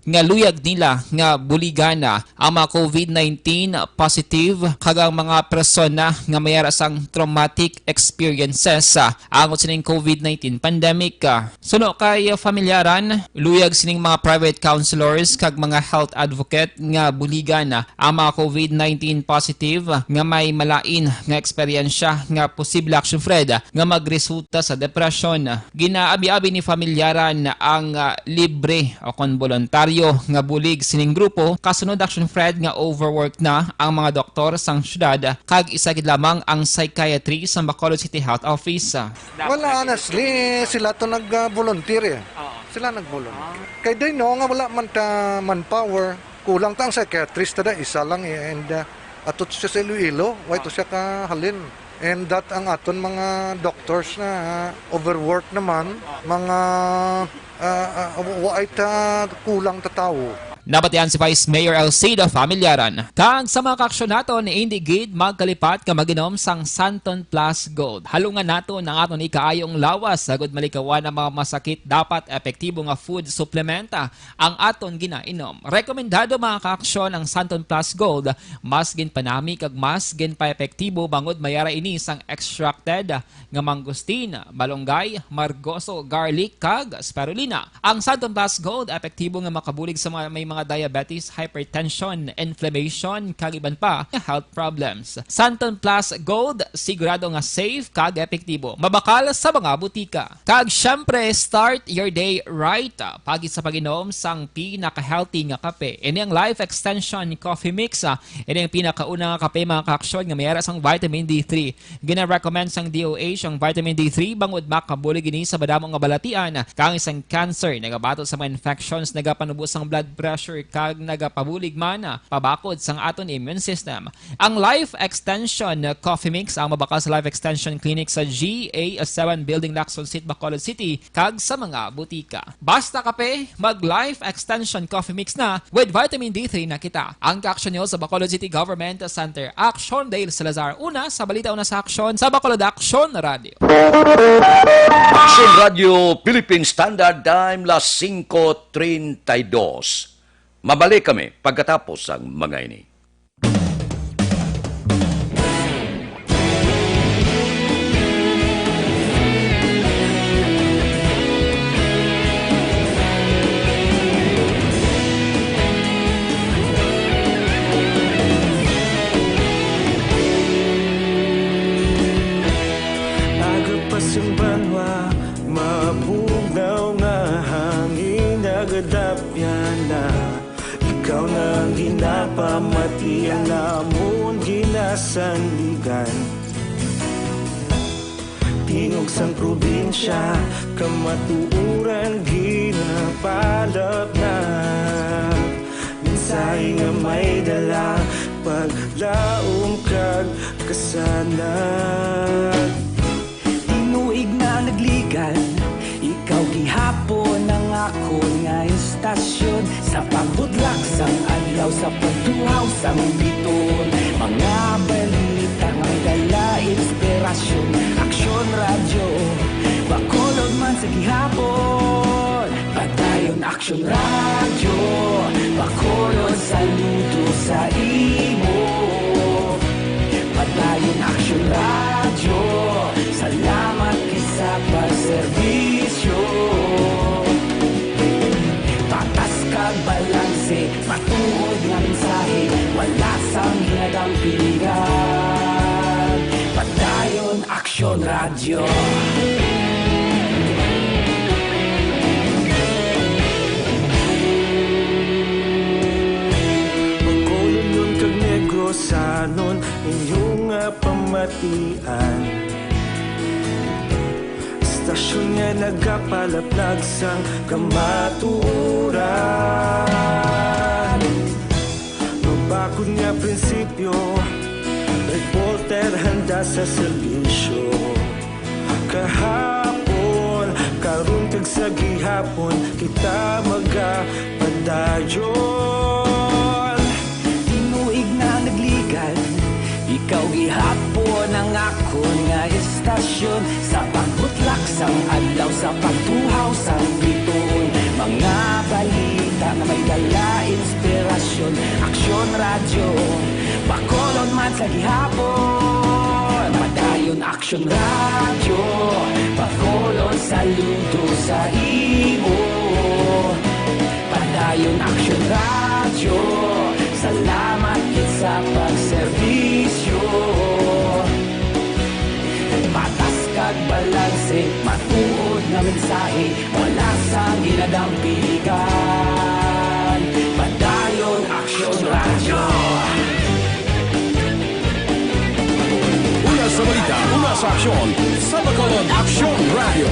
nga luyag nila nga buligana ang mga COVID-19 positive kag ang mga persona nga mayara sang traumatic experiences ang sining COVID-19 pandemic. Suno kay Familiaran, luyag sining mga private counselors kag mga health advocate nga buligana ang mga COVID-19 positive nga may malain nga eksperyensya nga posible action Fred nga magresulta sa depression. Ginaabi-abi ni Familiaran ang libre o kon voluntaryo nga bulig sining grupo kasunod action Fred nga overwork na ang mga doktor sang syudad kag isa gid lamang ang psychiatry sa Bacolod City Health Office. Well, honestly, sila to nag-volunteer eh. Sila nag-volunteer. Kay day no nga wala man ta manpower, kulang ta ang psychiatrist tada isa lang eh, and atot siya sa Iloilo, why to siya kahalin. And that ang aton mga doctors na overwork naman, mga kulang ta tao. Nabatian si Vice Mayor Elcide Familiaran. Kang sa mga kaaksyon nato ni Indigid magkalipat ka maginom sang Santon Plus Gold. Halungan nato ng aton ikaayong lawas sagod malikawan ang mga masakit dapat epektibo nga food supplementa ang aton ginainom. Rekomendado mga kaaksyon ang Santon Plus Gold, mas gin panami kag mas gin pa epektibo bangod mayara ini sang extracted nga mangustin, malunggay, margoso, garlic kag spirulina. Ang Santon Plus Gold epektibo nga makabulig sa mga may mga diabetes, hypertension, inflammation, kag iban pa health problems. Santon Plus Gold, sigurado nga safe kag epektibo. Mabakal sa mga butika. Kag syempre, start your day right. Pagi sa pag-inom sang pinaka-healthy nga kape. Ini ang Life Extension Coffee Mix. Ini ang pinakauna nga kape mga kaaksyon nga mayara sang vitamin D3. Gina-recommend sang DOH ang vitamin D3 bangod makabulig ini sa badamong nga balatian kang isang cancer, nagabato sa mga infections, nagapanubos sang blood pressure kag nagapabulig man pabakod sang aton immune system. Ang Life Extension Coffee Mix ang mabakal sa Life Extension Clinic sa GA7 Building, Lacson Street, Bacolod City kag sa mga butika. Basta kape, mag Life Extension Coffee Mix na with vitamin D3 na kita. Ang ka-action nyo sa Bacolod City Government Center. Action Dale Salazar, una sa balita, una sa action sa Bacolod Action Radio. Action Radio Philippine Standard Time las 5:32. Mabalik kami pagkatapos ang mga ini. Agapasumbanwa, mabugnaw nga hangin nagadapyan na. Ikaw nang ginapamati ang namon ginasanligan. tingog sang probinsya, kamatuuran ginapalap na. Minsay nga may dala, paglaom kag kasanag. Tinuig na nagligan, ikaw gihapon ang ako nga istasyon. Sa pagbudlak sang adlaw, sa pagtuhaw sang biton, mga balita nga dala inspirasyon. Aksyon radyo, bakolod man sa gihapon. Padayon aksyon radyo, bakolod saludo sa imo. Padayon aksyon radyo, salamat kisa pagserbisyo. Patas kag balanse, matuod nga mensahe, wala sang hinadang piligan. Padayon aksyon radyo. Magkolon kag negrosanon, inyong pamatian. Istasyon nga nagapalaplag sang kamatuuran. Mabakod nga prinsipyo, reporter handa sa serbisyo. Kahapon, karon kag sa gihapon, kita magapadayon. Tinuig na nagligan, ikaw gihapon ang ako nga istasyon. Sa pagbutlak sang adlaw, sa pagtuhaw sang biton, mga balita na may dala inspirasyon. Aksyon radyo, bakolon man sa gihapon. Padayon aksyon radyo, bakolon saludo sa imo. Padayon aksyon radyo, salamat kit sa pagserbisyo. Patas kag balanse, matuod nga mensahe, wala sang ginadampigan. Padayon aksyon radyo. Una sa balita, una sa aksyon, sa Bacolod Aksyon Radio.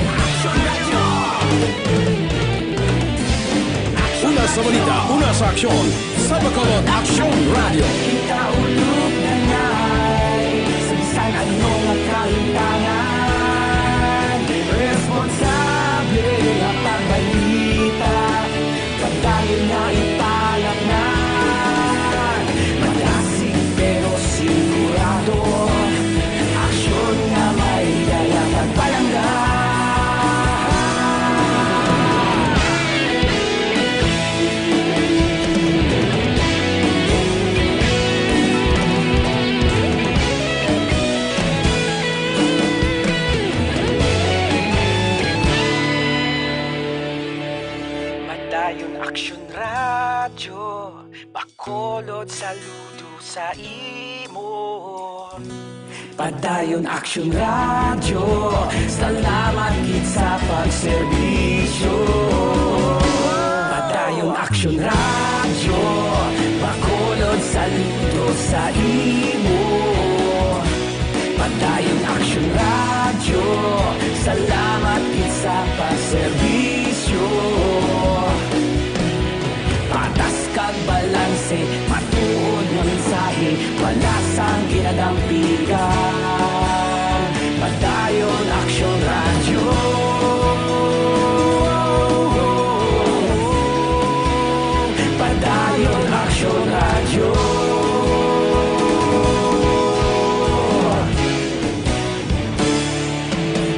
Una sa balita, una sa aksyon, sa Bacolod Aksyon Radio. Kita ulog na ngay, sa bisan ano nga kahintangan. Responsable nga pagbalita, pagdayon na ipalak na. Malasig pero sigurado, aksyon nga may dala pagpalangga. Padayon aksyon radyo, bakolod saludo sa imo. Padayon aksyon radyo, salamat kit sa pagserbisyo. Padayon aksyon radyo, bakolod saludo sa imo. Padayon aksyon radyo, salamat kit sa pagserbisyo. Patas kag balanse, matuod nga mensahe, wala sang ginadampigan. Padayon aksyon radyo. Padayon aksyon radyo.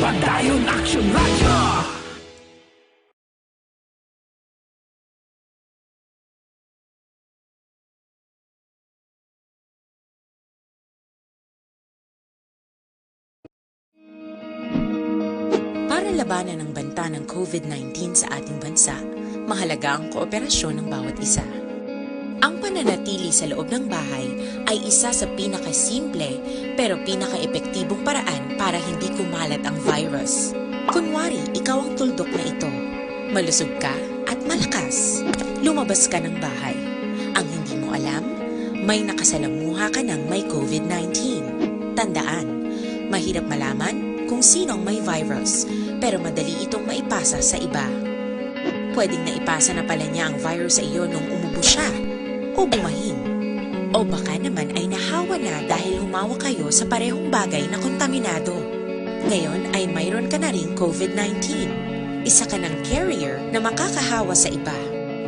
Padayon aksyon radyo. Para labanan ang banta ng COVID-19 sa ating bansa, mahalaga ang kooperasyon ng bawat isa. Ang pananatili sa loob ng bahay ay isa sa pinakasimple pero pinaka-epektibong paraan para hindi kumalat ang virus. Kunwari, ikaw ang tuldok na ito. Malusog ka at malakas. Lumabas ka ng bahay. Ang hindi mo alam, may nakasalamuha ka ng may COVID-19. Tandaan, mahirap malaman kung sinong may virus, pero madali itong maipasa sa iba. Pwedeng naipasa na pala niya ang virus sa iyo nung umubo siya o bumahin. O baka naman ay nahawa na dahil humawa kayo sa parehong bagay na kontaminado. Ngayon ay mayroon ka na ring COVID-19. Isa ka ng carrier na makakahawa sa iba.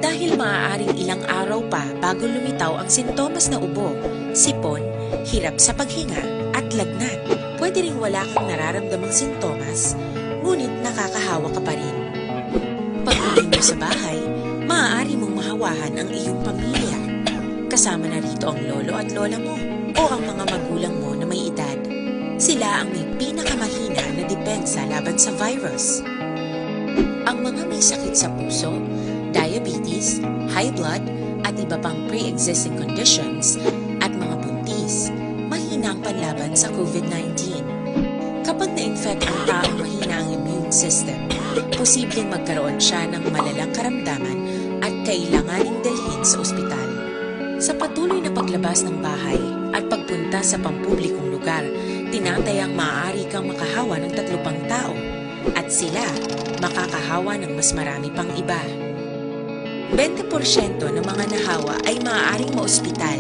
Dahil maaaring ilang araw pa bago lumitaw ang sintomas na ubo, sipon, hirap sa paghinga at lagnat. Pwede ring wala kang nararamdamang sintomas, ngunit nakakahawa ka pa rin. Pag-uwi mo sa bahay, maaari mong mahawahan ang iyong pamilya. Kasama na rito ang lolo at lola mo o ang mga magulang mo na may edad. Sila ang may pinakamahina na depensa laban sa virus. Ang mga may sakit sa puso, diabetes, high blood, at iba pang pre-existing conditions, at mga buntis, mahina ang panlaban sa COVID-19. Kapag na-infect ang taong mahina ang immune system, posibleng magkaroon siya ng malalang karamdaman at kailanganing dalhin sa ospital. Sa patuloy na paglabas ng bahay at pagpunta sa pampublikong lugar, tinatayang maaari kang makahawa ng 3 pang tao at sila makakahawa ng mas marami pang iba. 20% ng mga nahawa ay maaaring maospital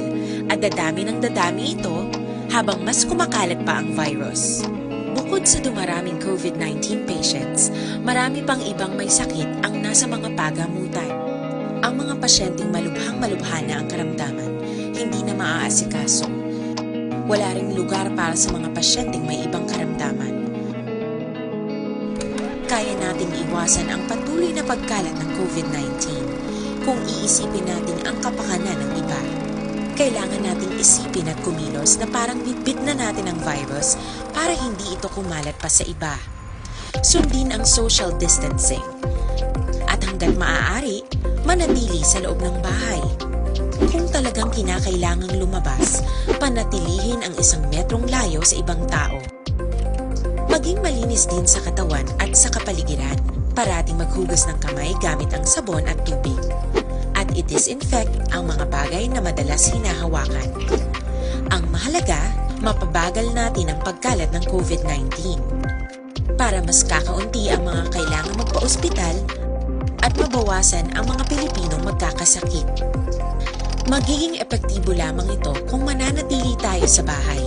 at dadami ng dadami ito habang mas kumakalat pa ang virus. Bukod sa dumaraming COVID-19 patients, marami pang ibang may sakit ang nasa mga pagamutan. Ang mga pasyenteng malubhang-malubha na ang karamdaman, hindi na maaasikaso. Wala ring lugar para sa mga pasyenteng may ibang karamdaman. Kaya nating iwasan ang patuloy na pagkalat ng COVID-19 kung iisipin natin ang kapakanan ng iba. Kailangan nating isipin at kumilos na parang bitbit na natin ang virus para hindi ito kumalat pa sa iba. Sundin ang social distancing. At hanggang maaari, manatili sa loob ng bahay. Kung talagang kinakailangang lumabas, panatilihin ang 1 metrong layo sa ibang tao. Maging malinis din sa katawan at sa kapaligiran. Parating maghugas ng kamay gamit ang sabon at tubig. At i-disinfect ang mga bagay na madalas hinahawakan. Ang mahalaga, mapabagal natin ang pagkalat ng COVID-19 para mas kakaunti ang mga kailangang magpa-ospital at mabawasan ang mga Pilipinong magkakasakit. Magiging epektibo lamang ito kung mananatili tayo sa bahay.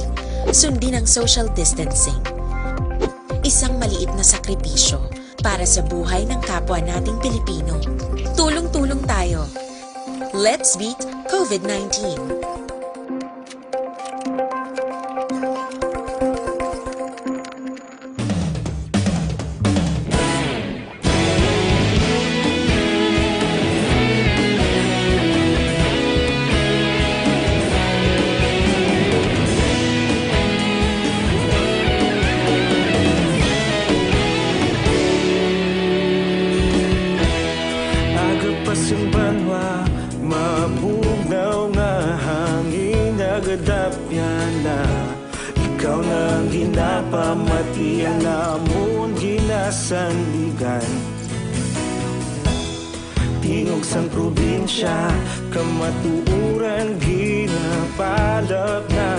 Sundin ang social distancing. Isang maliit na sakripisyo para sa buhay ng kapwa nating Pilipino. Tulong-tulong tayo. Let's beat COVID-19. Banwa, mabugnaw nga hangin nagadapyan na ikaw nang ginapamatian namon ginasandigan. Tingog sang probinsya, kamatuuran ginapalap na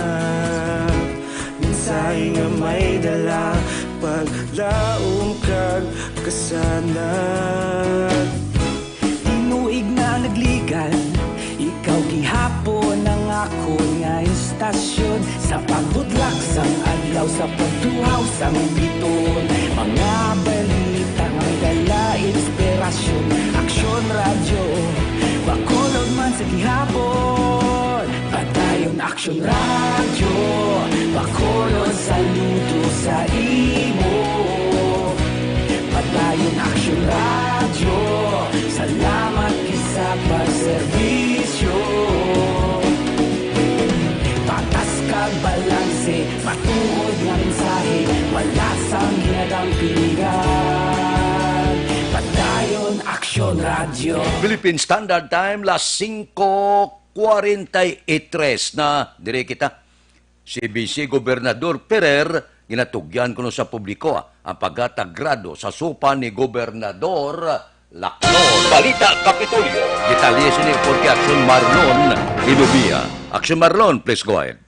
minsay nga may dala paglaom kag kasanat. Nagligan, ikaw gihapon ang ako nga istasyon sa pagdudlak sang adlaw sa pagtuhaw sang biton. Mga balita nga dala inspirasyon, aksyon radyo bakolod man sa gihapon. Padayon aksyon radyo bakolod saludo sa imo. Padayon aksyon radyo, salamat sa pagserbisyo. Patas kag balanse, matuod nga mensahe, wala sang ginadampingan. Padayon Aksyon Radio. Philippine Standard Time, las 5:43 na dire kita. Si BC Gobernador Perer, ginatugyan kuno sa publiko ang pagkatagrado sa supa ni Gobernador Lacson. Balita Kapitolyo. Detalye sini porque Action Marlon Ilubia. Action Marlon, please go ahead.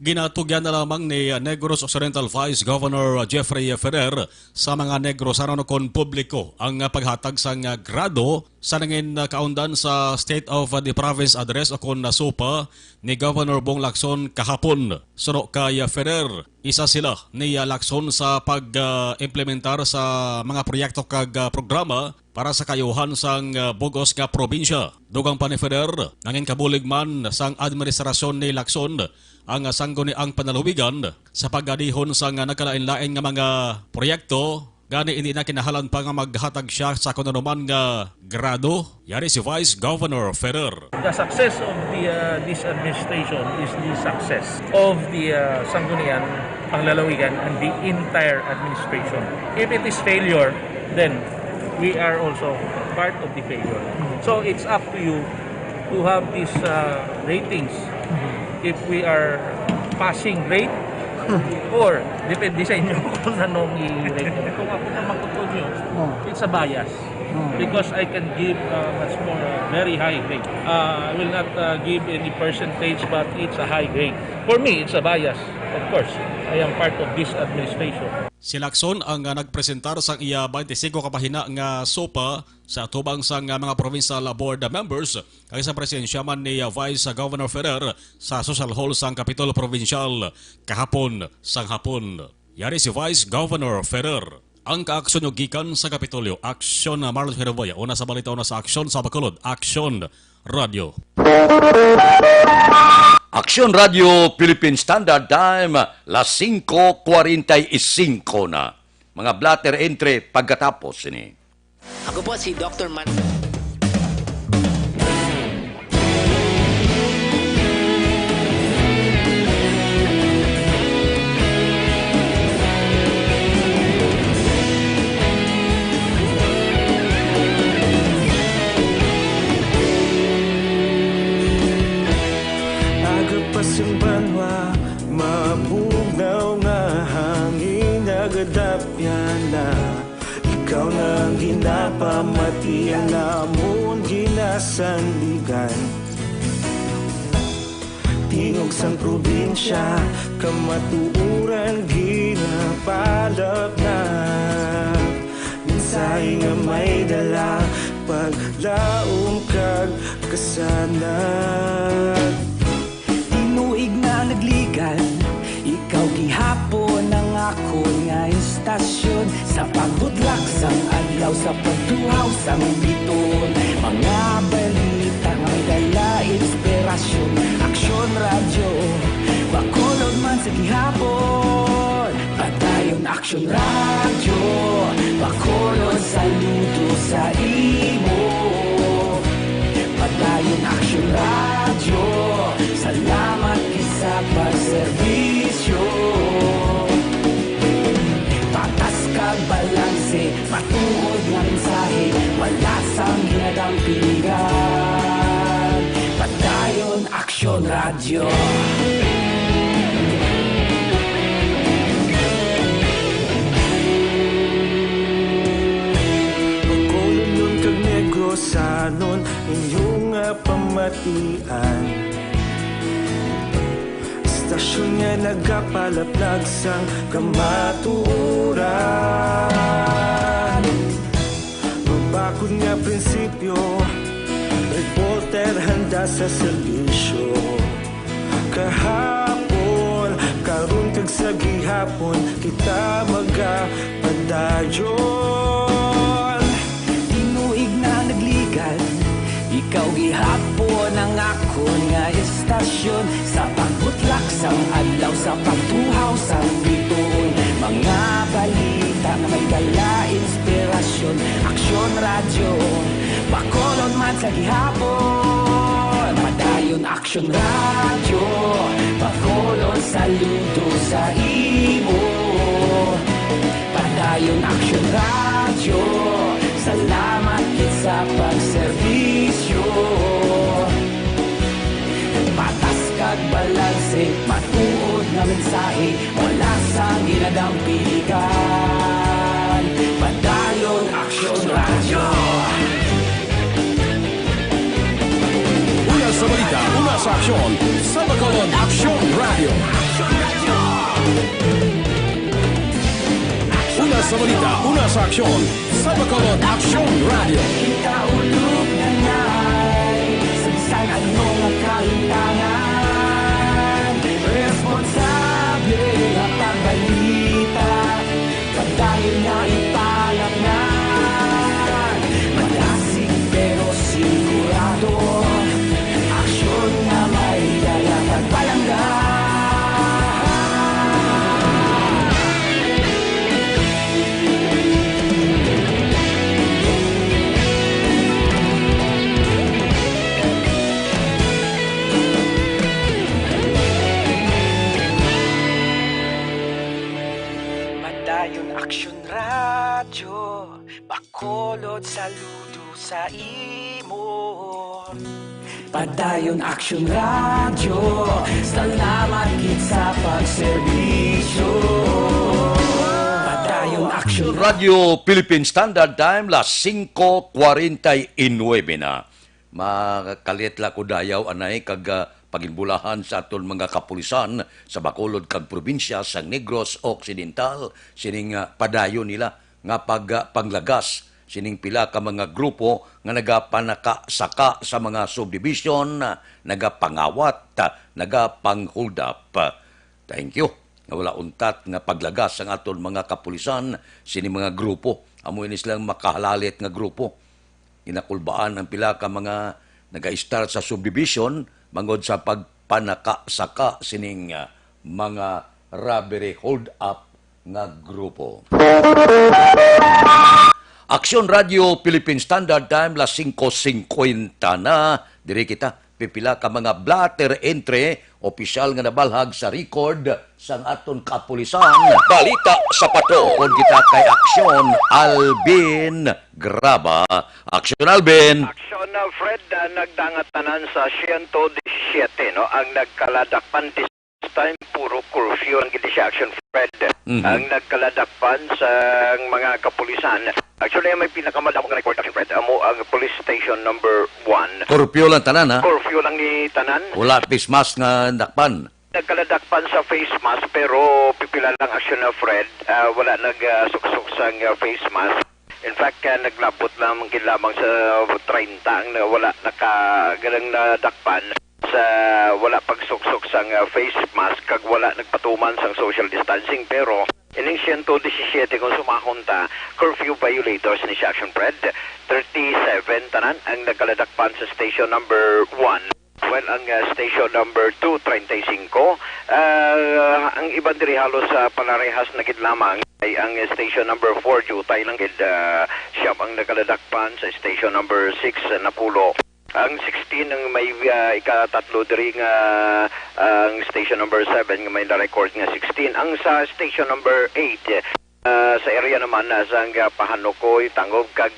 Ginatugyan na lamang ni Negros Occidental Vice Governor Jeffrey Ferrer sa mga Negros aron kon publiko ang paghatag sang grado sa nangin kaundan sa State of the Province Address o kon SOPA ni Governor Bong Lacson kahapon. Suno kay Ferrer, isa sila ni Lacson sa pag-implementar sa mga proyekto kag programa para sa kayuhan sang bugos nga probinsya. Dugang pa ni Ferrer, nangin kabulig man sang administrasyon ni Lacson ang sangguni ang panaluwigan sa paggadihon sang nagkalain-lain nga mga proyekto. Gani hindi na kinahalan pa nga maghatag siya sa kunanuman nga grado. Yari si Vice Governor Ferrer. The success of this administration is the success of the Sangguniang Panglalawigan and the entire administration. If it is failure, then we are also part of the failure. So it's up to you to have these ratings. If we are passing grade or depende sa inyo kung anong i-rate. Kung ako na magtutunyo, it's a bias. Because I can give much more very high grade. I will not give any percentage, but it's a high grade. For me, it's a bias. Of course, I am part of this administration. Si Lacson ang nagpresentar sang iya 25 kapahina nga SOPA sa tubang sang mga provincial board members kay sa presensya man ni Vice Governor Ferrer sa Social Hall sang Capitol Provincial kahapon sang hapon. Yari si Vice Governor Ferrer. Ang kaaksyon yung gikan sa Kapitolyo, Aksyon na Marlon Herboya. Una sa balita, una sa Aksyon sa Bacolod, Aksyon Radio. Aksyon Radio Philippine Standard Time, las 5:45 na. Mga blatter entry pagkatapos ini. Ako po si Dr. Man. Pasimbanwa, mabugnaw nga hangin nagadapyan na. Ikaw na ang ginapamati, ang namon ginasandigan. Tingog sang probinsya, kamatuuran ginapalap na. Minsay nga may dala, paglaom kag kasanag. Tinuig na nagligan, ikaw gihapon ang ako nga istasyon. Sa pagbudlak sang adlaw, sa pagtuhaw sang biton. Mga balita nga may dala inspirasyon. Aksyon radyo, Bacolod man sa gihapon. Padayon Aksyon radyo, Bacolod saludo sa imo. Padayon Aksyon radyo, salamat sa pagserbisyo. Patas kag balanse, matuod nga mensahe, wala sang ginadang piligan. Padayon Aksyon Radio. Bacolod nun kag Negros sanon, inyong pamatian. Stasyon nga nagapalaplag sang kamatuuran. Magbakod nga prinsipyo, reporter handa sa serbisyo. Kahapon, karon kag sa gihapon, kita magapadayon. Tinuig na nagligan, ikaw gihapon ang ako nga istasyon. Sa pagbutlak sang adlaw, sa pagtuhaw sang biton. Mga balita na may dala inspirasyon. Aksyon radyo, Bacolod man sa gihapon. Padayon Aksyon radyo, Bacolod saludo sa imo. Padayon Aksyon radyo, salamat sa pagserbisyo. Patas kag balanse, matuod nga mensahe, wala sang ginadang piligan. Padayon Aksyon Radio. Una sa balita, una sa aksyon sa Bacolod, Aksyon Radio. sa balita, una sa aksyon, sa Bacolod Action Radio. Ikaulog na na'y sagsang anong kahintangan. Responsable at pagbalita, pagdahil na ipalaknan. Malasig pero sigurado, aksyon na may dalang pagpalanggan. Madayon Aksyon Radyo, Bacolod saludo sa imo. Padayon Aksyon Radyo, salamat gid sa pagserbisyo. Padayon Aksyon Radio Philippine Standard Time, las 5:49 na. Makalit la ko dayaw anay kag paginbulahan sa aton mga kapulisan sa Bacolod kag probinsya sa Negros Occidental sining padayon nila nga panglagas sining pila ka mga grupo nga nagapanaka-saka sa mga subdivision, nagapangawat, nagapang-hold up. Thank you. Nga wala untat nga paglagas ang aton mga kapulisan sining mga grupo. Amo ini silang makahalalit nga grupo. Inakulbaan ang pila ka mga naga-start sa subdivision mangod sa pagpanaka-saka sining mga robbery hold-up nga grupo. Aksyon Radio Philippine Standard Time, las 5:50 na. Diri kita, pipila ka mga blatter entry, opisyal nga nabalhag sa record sang aton kapulisan. Balita sa pato. Kung kita kay Aksyon Alvin Graba. Aksyon Alvin. Aksyon na Fred, nagdangatanan sa 117, no? Ang nagkaladakpan this time, puro curfew ang giti siya, Aksyon Fred. Ang nagkaladakpan sa mga kapulisan. Actually, may pinakamadamong record, Aksyon Fred. Amo ang police station number 1. Curfew lang tanan, ha? Curfew lang ni tanan. Wala face mask nga dakpan. Nagkaladakpan sa face mask, pero pipila lang, Aksyon na Fred. Wala nagsuksok sa face mask. In fact, naglabot lamang lamang sa 30 ang wala nakagalang nadakpan sa wala pagsuksok sa face mask kag wala nagpatuman sa social distancing. Pero ining 117 kung sumahunta, curfew violators ni Action Fred. 37 tanan ang nagkaladakpan sa station number 1. Well, ang station number 2, 35. Ang iban diri halos sa palarehas na gid lamang ay ang station number 4, Jutay lang gid siyam ang nakaladakpan sa station number 6, Napulo. Ang 16 ang may ikatatlo diri nga ang station number 7 nga may na-record nga 16. Ang sa station number 8, sa area naman sa Pahanukoy, Tangog kag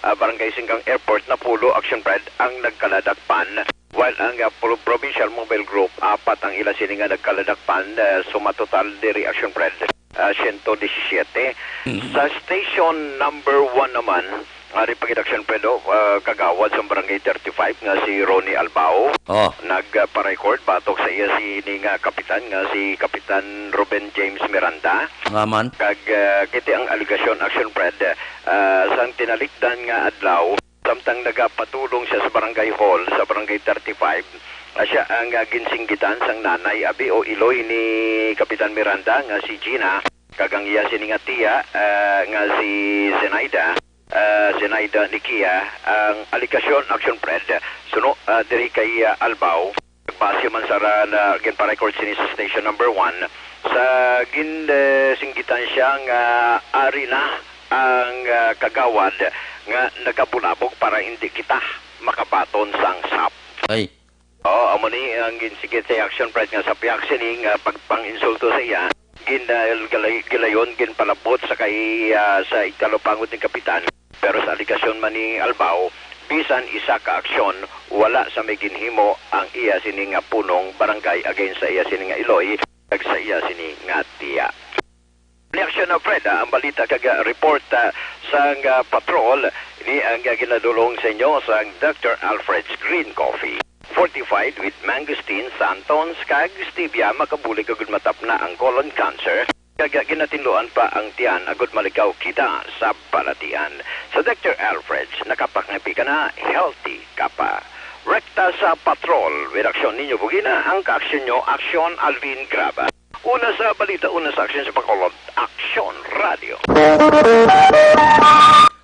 Barangay Singkang Airport, Napulo, Action Fred ang nagkaladakpan. While ang Provincial Mobile Group, 4 ang ila sini nga nagkaladakpan, sumatotal diri Action Fred 117. Sa station number 1 naman, Ari Pagitaksyon Pedro, kagawad sa Barangay 35 nga si Ronnie Albao. Nagpa-record batok sa iya si nga kapitan nga si Kapitan Ruben James Miranda. Ngaman. Kag kiti ang aligasyon Action Fred sang tinalikdan nga adlaw samtang nagapatulong siya sa Barangay Hall sa Barangay 35. Siya ang ginsinggitan sang nanay abi o iloy ni Kapitan Miranda nga si Gina kag ang iya sini nga tiya nga si Zenaida. Zenaida Nikia ang aligasyon Action Fred suno diri kay Albao base man sara na ginpa-record sini sa station number 1 sa singgitan siya nga ari na ang kagawad nga nagabulabog para hindi kita makabaton sang SAP. Ay. Amo ni ang ginsigit sa Action Fred nga sa piyak sini nga pagpang-insulto sa iya gilayon ginpalabot sa kay sa ikalopangot ni Kapitan. Pero sa aligasyon man ni Albao, bisan isa ka aksyon, wala sa may ginhimo ang iya sini nga punong barangay against sa iya sini nga Iloy, kag sa iya sini nga tiya. Reaksyon na Fred, ang balita kag report sa patrol, ini ang ginadulong sa inyo sa Dr. Alfred's Green Coffee. Fortified with mangosteen, santons, kag stevia, makabulig kag matap na ang colon cancer. Ginatinluan pa ang tiyan agad maligaw kita sa balatian. Sa Dr. Alfred, nakapangapi ka na, healthy ka pa. Rekta sa patrol, with aksyon ninyo bugina, ang kaaksyon nyo, Aksyon Alvin Graba. Una sa balita, una sa aksyon sa Bacolod, Aksyon Radio.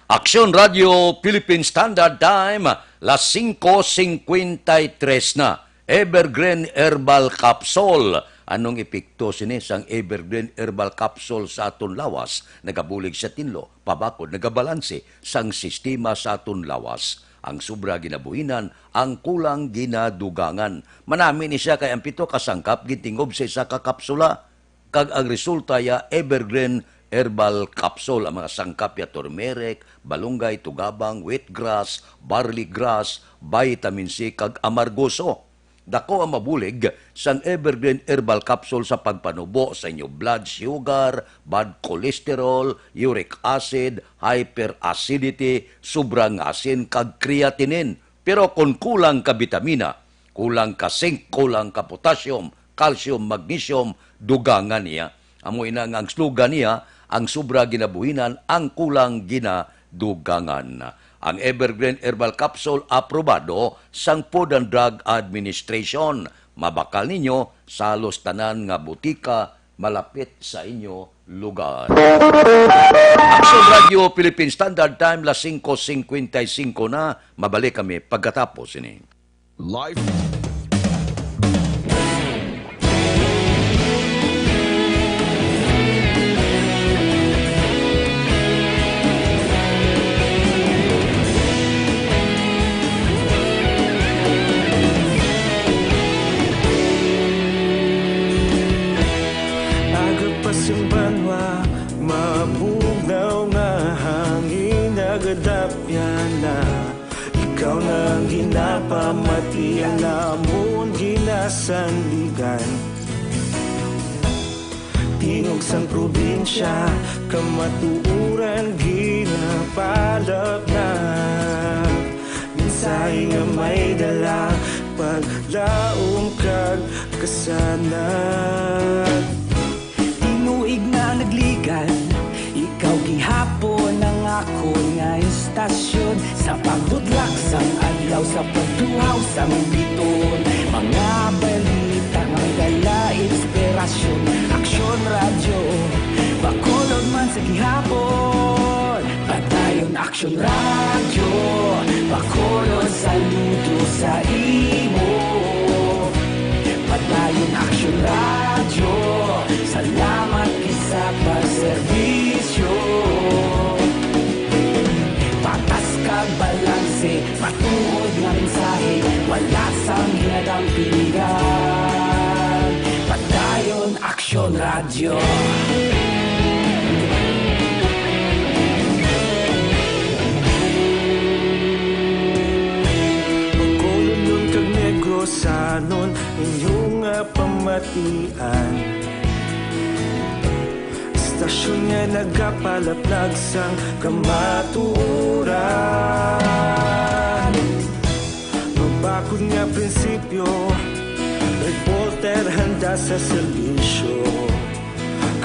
Aksyon Radio Philippine Standard Time, las 5:53 na. Evergreen Herbal Capsule. Anong epekto sinis ang Evergreen Herbal Capsule sa aton lawas? Nagabulig sa tinlo, pabakod, nagabalanse sang sistema sa aton lawas. Ang sobra ginabuhinan, ang kulang ginadugangan. Manami ni siya kay ang pito kasangkap gitingob sa isa ka kapsula. Kag ang resulta ya Evergreen Herbal Capsule, ang mga sangkap ya turmeric, balunggay, tugabang, wheatgrass, barley grass, vitamin C, kag amargoso. Dako ang mabulig sang Evergreen Herbal Capsule sa pagpanubo sa inyo blood sugar, bad cholesterol, uric acid, hyperacidity, sobrang asin, kag creatinine. Pero kung kulang ka vitamina, kulang ka zinc, kulang ka potassium, calcium, magnesium, dugangan niya. Amoy na ang slogan niya, ang sobra ginabuhinan, ang kulang ginadugangan. Ang Evergreen Herbal Capsule aprobado sang Food and Drug Administration. Mabakal ninyo sa halos tanan nga butika malapit sa inyo lugar. Aksyon Radio Philippine Standard Time, las 5:55 na. Mabalik kami pagkatapos ini. Live. Pasimbanwa, mabugnaw nga hangin nagadapyan na. Ikaw na ginapamatian namon ginasandigan. Tingog sang probinsya, kamatuuran ginapalap na. Minsay nga may dala, paglaom kag kasanat. Tinuig na nagligan, ikaw gihapon ang ako nga istasyon. Sa pagdudlak sang adlaw, sa pagduhaw sang biton. Mga balita nga may dala inspirasyon. Aksyon Radio, Bacolod man sa gihapon. Padayon Aksyon Radio, Bacolod saludo sa imo. Padayon Aksyon Radio, salamat isa pagserbisyo. Patas kag balanse, matuod nga mensahe, wala sang hinadang pilihan. Padayon Aksyon Radio. Bacolod nun kag Negros sanon inyong pamatian. Stasyon nga nagapalaplag sang kamatuuran. Mabakod nga prinsipyo, reporter handa sa serbisyo.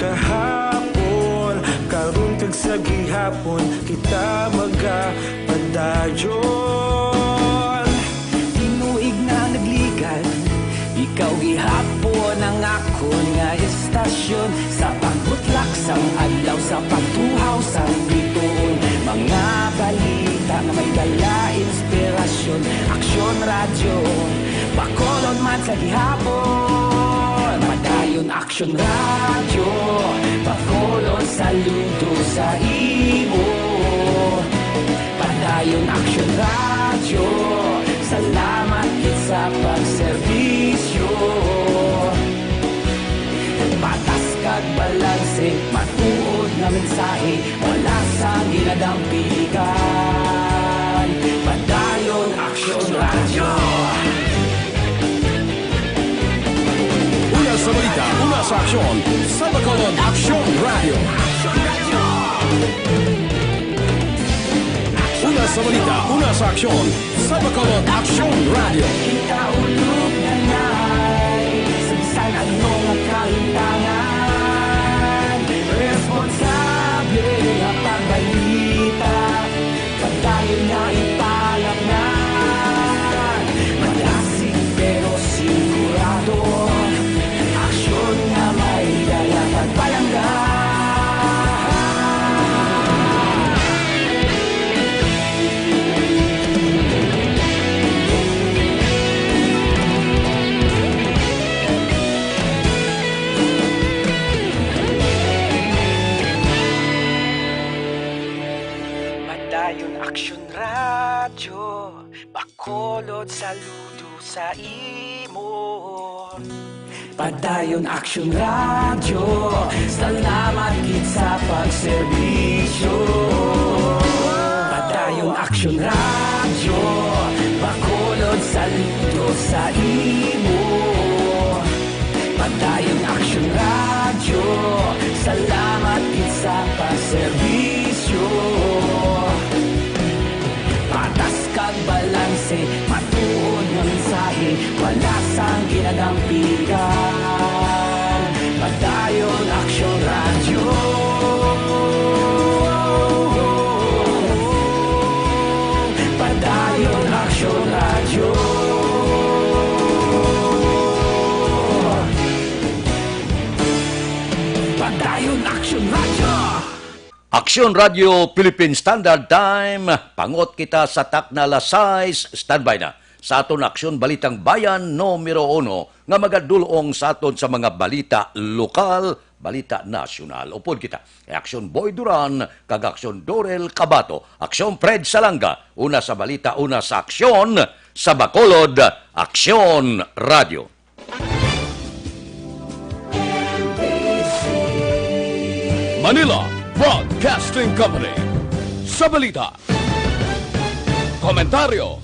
Kahapon, karon kag sa gihapon, kita magapadayon. Tinuig na nagligan, ikaw gihapon ang ako nga istasyon. Sa pagbutlak sang adlaw, sa pagtuhaw sang biton. Mga balita na may dala inspirasyon. Aksyon Radio, Bacolod man sa gihapon. Padayon Aksyon Radio, Bacolod saludo sa imo. Padayon Aksyon Radio, salamat sa pagserbisyo. Patas kag balanse, matuod nga mensahe, wala sang ginadang pilihan. Padayon Aksyon Radio. Una sa balita, una sa aksyon, sa Bacolod Aksyon Radio. Una sa balita, una sa aksyon, sa Bacolod Aksyon Radio. Kita ulog na na'y, sa bisan anong ang kahintangan. radyo, bakolod saludo sa imo. Padayon Action Radio, salamat gid sa pagserbisyo. Padayon Action Radio, bakolod saludo sa imo. Padayon Action Radio, salamat gid sa pagserbisyo. Patas kag balanse, matuod nga mensahe, wala sang ginagampikan. Padayon Action Radio. Padayon Action Radio. Padayon Action Radio. Aksyon Radio Philippine Standard Time. Pangot kita sa takna alas 6. Standby na sa aton Aksyon Balitang Bayan numero 1 nga magadulong sa aton sa mga balita lokal, balita nasyonal. Upod kita. Aksyon Boy Duran, kag Aksyon Dorel Cabato, Aksyon Fred Salanga, una sa balita, una sa aksyon, sa Bacolod, Aksyon Radio. Manila Broadcasting Company. Sa balita, komentaryo,